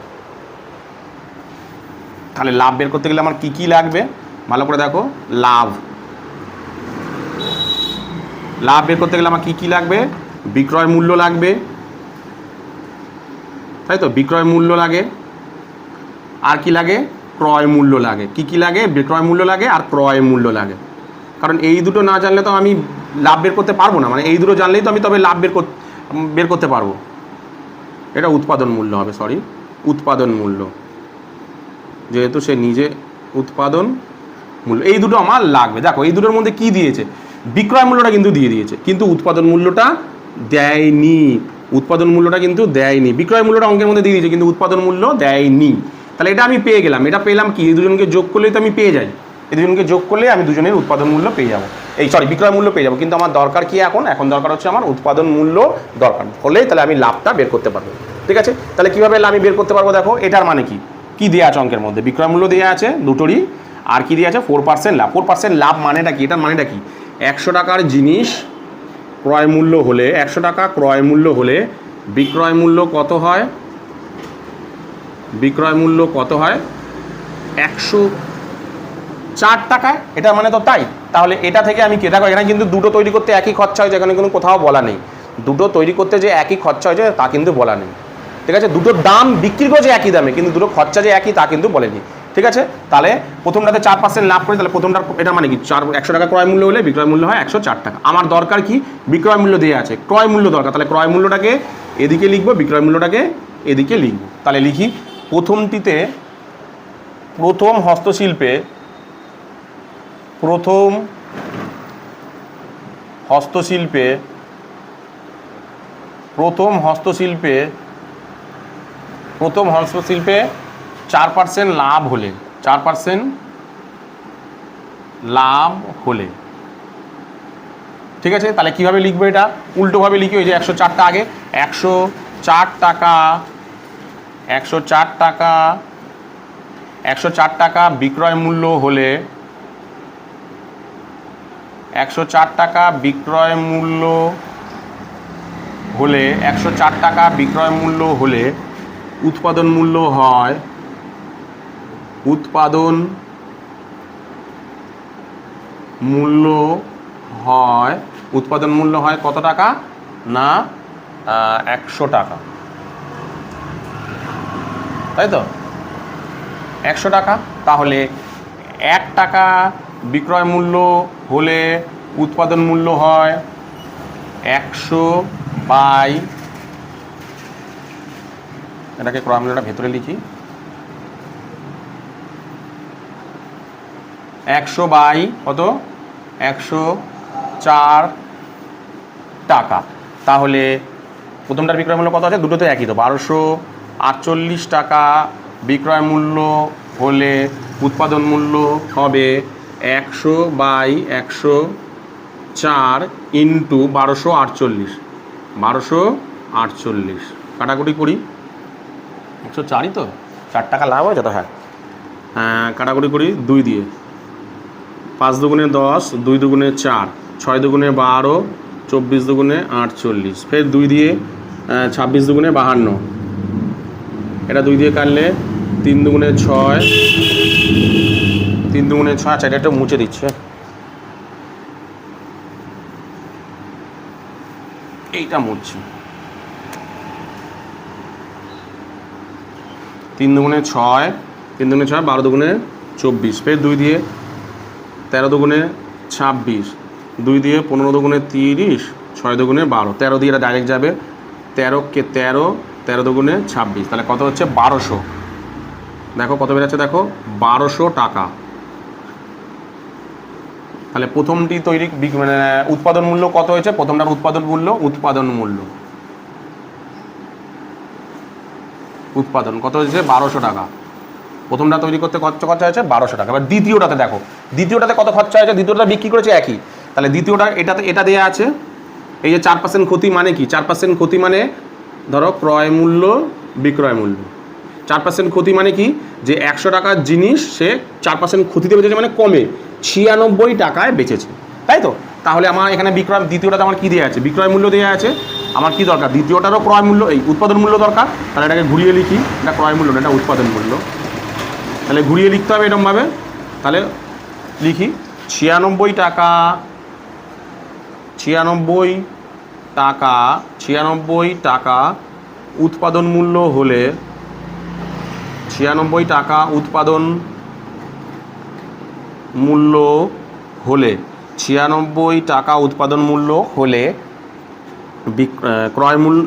তাহলে লাভ বের করতে গেলে আমার কি লাগবে ভালো করে দেখো, লাভ বের করতে গেলে আমার কি লাগবে, বিক্রয় মূল্য লাগবে, তাই তো, বিক্রয় মূল্য লাগে, আর কি লাগে, ক্রয় মূল্য লাগে। কি লাগে, বিক্রয় মূল্য লাগে আর ক্রয় মূল্য লাগে। কারণ এই দুটো না জানলে তো আমি লাভ বের করতে পারবো না, মানে এই দুটো জানলেই তো আমি তবে লাভ বের করতে পারবো। এটা উৎপাদন মূল্য হবে, সরি উৎপাদন মূল্য, যেহেতু সে নিজে উৎপাদন মূল্য, এই দুটো আমার লাগবে। দেখো এই দুটোর মধ্যে কি দিয়েছে, বিক্রয় মূল্যটা কিন্তু দিয়ে দিয়েছে, কিন্তু উৎপাদন মূল্যটা দেয়নি। উৎপাদন মূল্যটা কিন্তু দেয়নি, বিক্রয় মূল্যটা অঙ্কের মধ্যে দিয়ে দিয়েছে কিন্তু উৎপাদন মূল্য দেয়নি। তাহলে এটা আমি পেয়ে গেলাম, এটা পেলাম কি, এই দুজনকে যোগ করলেই তো আমি পেয়ে যাই, এই দুজনকে যোগ করলে আমি দুজনের উৎপাদন মূল্য পেয়ে যাবো, বিক্রয় মূল্য পেয়ে যাবো। কিন্তু আমার দরকার কি, এখন দরকার হচ্ছে আমার উৎপাদন মূল্য দরকার হলেই তাহলে আমি লাভটা বের করতে পারবো। ঠিক আছে, তাহলে কীভাবে আমি বের করতে পারবো দেখো, এটার মানে কি দেওয়া আছে অঙ্কের মধ্যে, বিক্রয় মূল্য দেওয়া আছে দুটোরই, আর কি দেওয়া আছে 4% লাভ। 4% লাভ মানেটা কি, এটার মানেটা কি, 100 টাকার জিনিস ক্রয় মূল্য হলে, 100 টাকা ক্রয় মূল্য হলে বিক্রয় মূল্য কত হয়, বিক্রয় মূল্য কত হয় 104 টাকায়, এটা মানে তো তাই। তাহলে এটা থেকে আমি কি দেখো, এখানে কিন্তু দুটো তৈরি করতে একই খরচা হয়েছে, এখানে কোনো কোথাও বলা নেই দুটো তৈরি করতে যে একই খরচা হয়েছে তা কিন্তু বলা নেই। ঠিক আছে, দুটোর দাম বিক্রি করেছে একই দামে, কিন্তু দুটো খরচা যে একই তা কিন্তু বলেনি। ঠিক আছে, তাহলে প্রথমটাতে 4% লাভ করে, তাহলে প্রথমটার এটা মানে কি 100 টাকা ক্রয় মূল্য হলে বিক্রয় মূল্য হয় 104 টাকা। আমার দরকার কি, বিক্রয় মূল্য দেওয়া আছে, ক্রয় মূল্য দরকার, তাহলে ক্রয় মূল্যটাকে এদিকে লিখবো, বিক্রয় মূল্যটাকে এদিকে লিখবো। তাহলে লিখি, প্রথমটিতে প্রথম হস্তশিল্পে প্রথম হস্তশিল্পে 4% লাভ হলে, 4% লাভ হলে, ঠিক আছে, তাহলে কিভাবে লিখবো, এটা উল্টোভাবে লিখি, ওই যে 104 টা আগে, 104 টাকা বিক্রয় মূল্য হলে, 104 টাকা বিক্রয় মূল্য হলে, 104 টাকা বিক্রয় মূল্য হলে উৎপাদন মূল্য হয়, উৎপাদন মূল্য হয় কত টাকা না 100 টাকা, তাই তো 100 টাকা। তাহলে 1 টাকা বিক্রয় মূল্য হলে উৎপাদন মূল্য হয় 100 বাই, এটাকে ক্রয় মূল্যটা ভেতরে লিখি, 100 বাই কত, 104 টাকা। তাহলে প্রথমটার বিক্রয় মূল্য কত আছে, দুটো তো একই, তো 1248 টাকা বিক্রয় মূল্য হলে উৎপাদন মূল্য হবে 100 বাই 104 ইন্টু 1248, 1248 কাটাকুটি করি, 104ই তো, 4 টাকা লাভ হয়েছে তো, হ্যাঁ কাটাকুটি করি 2 দিয়ে, 5 দুগুণে 10, 2 দুগুণে 4, 6 দুগুণে 12, 24 দুগুণে 48, ফের 2 দিয়ে 26 দুগুণে 52, এটা 2 দিয়ে কাটলে 3 দুগুণে 6, 3 দুগুণে 6, আচ্ছা এটা একটু মুছে দিচ্ছে, এইটা মুছছি, 3 দুগুণে 6, 3 দুগুণে 6, 12 দুগুণে 24, ফের 2 দিয়ে 13 দুগুণে 26, 2 দিয়ে 15 দুগুণে 30, 6 দুগুণে 12, 13 দিয়ে এটা ডাইরেক্ট যাবে, 13 কে 13, 13 দুগুণে 26, তাহলে কত হচ্ছে 1200, দেখো কত বেরোচ্ছে, দেখো 1200 টাকা। তাহলে প্রথমটি তৈরি মানে উৎপাদন মূল্য কত হয়েছে, প্রথমটার উৎপাদন উৎপাদন কত হয়েছে 1200 টাকা, প্রথমটা তৈরি করতে খরচা হয়েছে 1200 টাকা। এবার দ্বিতীয়টাতে দেখো, দ্বিতীয়টাতে কত খরচা হয়েছে, দ্বিতীয়টা বিক্রি করেছে একই, তাহলে দ্বিতীয়টা এটা দেওয়া আছে, এই যে 4% ক্ষতি মানে কি, 4% ক্ষতি মানে ধরো ক্রয় মূল্য বিক্রয় মূল্য, 4% ক্ষতি মানে কি, যে 100 টাকার জিনিস সে 4% ক্ষতিতে বেচেছে, মানে কমে 96 টাকায় বেচেছে, তাই তো। তাহলে আমার এখানে দ্বিতীয়টাতে আমার কি দেওয়া আছে, বিক্রয় মূল্য দেওয়া আছে, আমার কি দরকার, দ্বিতীয়টারও ক্রয় মূল্য, এই উৎপাদন মূল্য দরকার, তাহলে এটাকে ঘুরিয়ে লিখি, এটা ক্রয় মূল্য না, এটা উৎপাদন মূল্য, তাহলে ঘুরিয়ে লিখতে হবে এরকমভাবে, তাহলে লিখি 96 টাকা, 96 টাকা উৎপাদন মূল্য হলে, 96 টাকা উৎপাদন মূল্য হলে, 96 টাকা উৎপাদন মূল্য হলে ক্রয় মূল্য,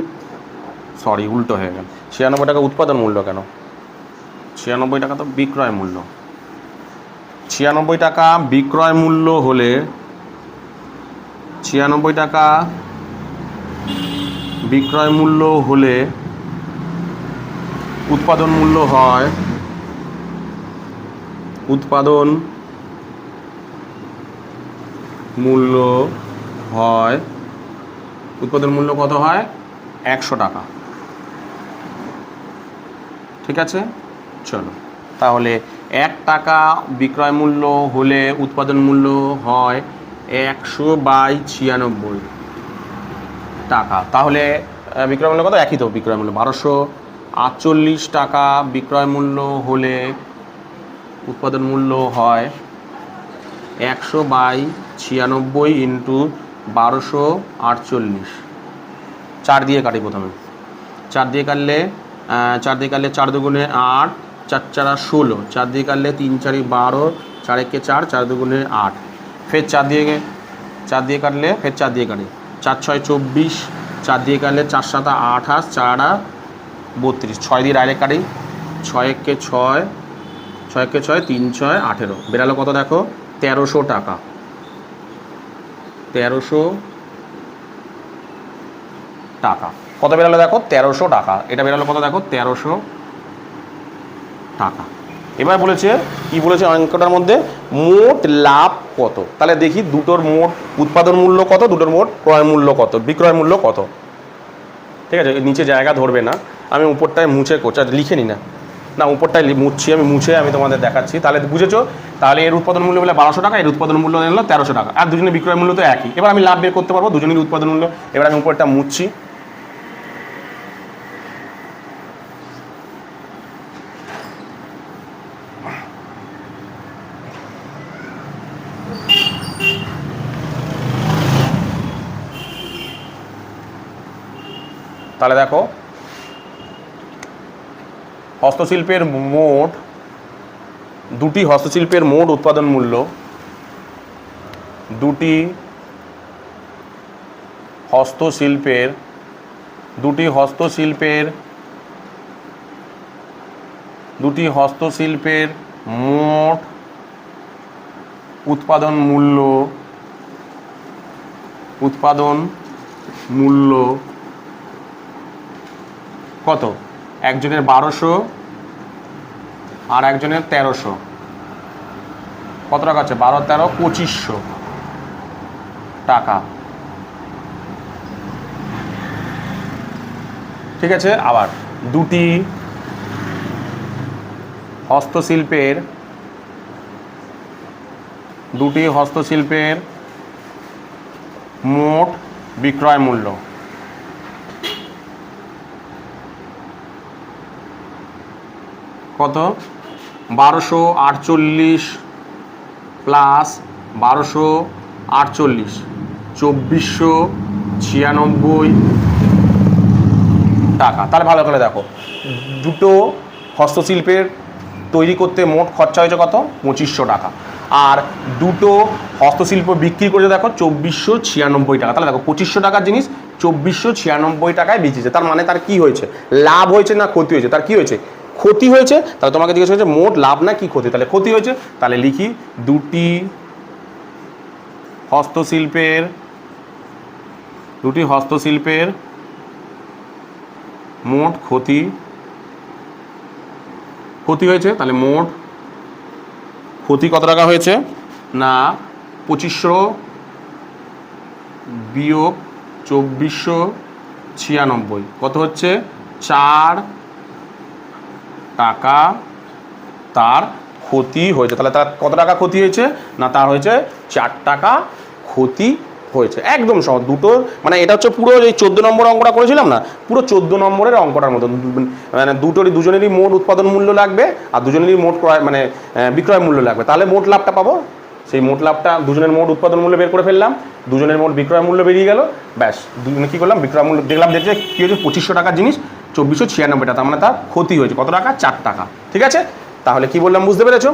সরি উল্টো হয়ে গেল, 96 টাকা উৎপাদন মূল্য কেন, 96 টাকা তো বিক্রয় মূল্য, 96 টাকা বিক্রয় মূল্য হলে, 96 টাকা বিক্রয় মূল্য হলে উৎপাদন মূল্য হয়, উৎপাদন মূল্য কত হয় 100 টাকা, ঠিক আছে। চলো তাহলে 1 টাকা বিক্রয় মূল্য হলে উৎপাদন মূল্য হয় 100 বাই 96 টাকা, তাহলে বিক্রয় মূল্য কত, একই তো, বিক্রয় মূল্য 1248 টাকা বিক্রয় মূল্য হলে উৎপাদন মূল্য হয় 100 বাই 96 ইন্টু 1248, 4 দিয়ে কাটি প্রথমে, 4 দিয়ে কাটলে 4 দুগুণে 8, 4 চারা 16, 4 দিয়ে কাটলে 3 চারি 12, 4 একে 4, 4 দুগুণে 8, ফের 4 দিয়ে কাটলে, ফের 4 দিয়ে কাটি, 4 6 24, 4 দিয়ে কাটলে 4 7 28, 4 32, 6 দিয়ে ডাইরেক্ট কাটি, 6 একে 6, 6 একে 6, 3 6 18, বেরালো কত দেখো 1300 টাকা, 1300 টাকা, কত বেরালো দেখো 1300 টাকা, এটা বেরালো কত দেখো 1300 টাকা। এবার বলেছে কি বলেছে অঙ্কটার মধ্যে, মোট লাভ কত, তাহলে দেখি দুটোর মোট উৎপাদন মূল্য কত, দুটোর মোট ক্রয় মূল্য কত, বিক্রয় মূল্য কত, ঠিক আছে। নিচে জায়গা ধরবে না, আমি উপরটায় মুছে করছি, লিখে নি না উপরটায় মুছছি, আমি মুছে আমি তোমাদের দেখাচ্ছি, তাহলে বুঝেছো। তাহলে এর উৎপাদন মূল্য বলে 1200 টাকা, এর উৎপাদন মূল্য হলো 1300 টাকা, আর দুজনের বিক্রয় মূল্য তো একই, এবার আমি লাভ বের করতে পারবো, দুজনের উৎপাদন মূল্য। এবার আমি উপরটা মুছছি, তাহলে দেখো হস্তশিল্পের মোট দুটি হস্তশিল্পের মোট উৎপাদন মূল্য, দুটি হস্তশিল্পের মোট উৎপাদন মূল্য কত? একজনের 1200 আর একজনের 1300। কত টাকা আছে? 12 13 2500 টাকা। ঠিক আছে, আবার দুটি হস্তশিল্পের মোট বিক্রয় মূল্য কত? 1248 প্লাস 1248 2496 টাকা। তাহলে ভালো করে দেখো, দুটো হস্তশিল্পের তৈরি করতে মোট খরচা হয়েছে কত? 2500 টাকা। আর দুটো হস্তশিল্প বিক্রি করে দেখো 2496 টাকা। তাহলে দেখো 2500 টাকার জিনিস 2496 টাকায় বেচেছে। তার মানে তার কি হয়েছে? লাভ হয়েছে না ক্ষতি হয়েছে? তার কি হয়েছে? ক্ষতি হয়েছে। তাহলে তোমাকে জিজ্ঞেস হয়েছে মোট লাভ না কি ক্ষতি? তাহলে ক্ষতি হয়েছে। তাহলে লিখি দুটি হস্তশিল্পের মোট ক্ষতি হয়েছে। তাহলে মোট ক্ষতি কত টাকা হয়েছে? না 2500 বিয়োগ 2496 কত হচ্ছে? 4 টাকা তার ক্ষতি হয়েছে। তাহলে তার কত টাকা ক্ষতি হয়েছে? না তার হয়েছে 4 টাকা ক্ষতি হয়েছে। একদম সহজ। দুটো মানে এটা হচ্ছে পুরো এই 14 নম্বর অঙ্কটা করেছিলাম না, পুরো 14 নম্বরের অঙ্কটার মতো। মানে দুজনেরই মোট উৎপাদন মূল্য লাগবে আর দুজনেরই মোট বিক্রয় মূল্য লাগবে। তাহলে মোট লাভটা পাবো। সেই মোট লাভটা দুজনের মোট উৎপাদন মূল্য বের করে ফেললাম, দুজনের মোট বিক্রয় মূল্য বেরিয়ে গেল। ব্যাস, দুজনে কী করলাম? বিক্রয় মূল্য দেখলাম, দেখছে কী হয়েছে? 2500 টাকার জিনিস 2496 টাকা। তার মানে তার ক্ষতি হয়েছে কত টাকা? 4 টাকা। ঠিক আছে, তাহলে কি বললাম বুঝতে পেরেছো?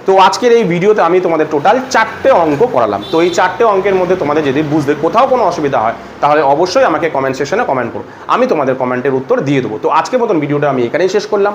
তো আজকের এই ভিডিওতে আমি তোমাদের টোটাল 4টে অঙ্ক করালাম। তো এই 4টে অঙ্কের মধ্যে তোমাদের যদি বুঝতে কোথাও কোনো অসুবিধা হয় তাহলে অবশ্যই আমাকে কমেন্ট সেকশনে কমেন্ট করো, আমি তোমাদের কমেন্টের উত্তর দিয়ে দেবো। তো আজকের মতন ভিডিওটা আমি এখানেই শেষ করলাম।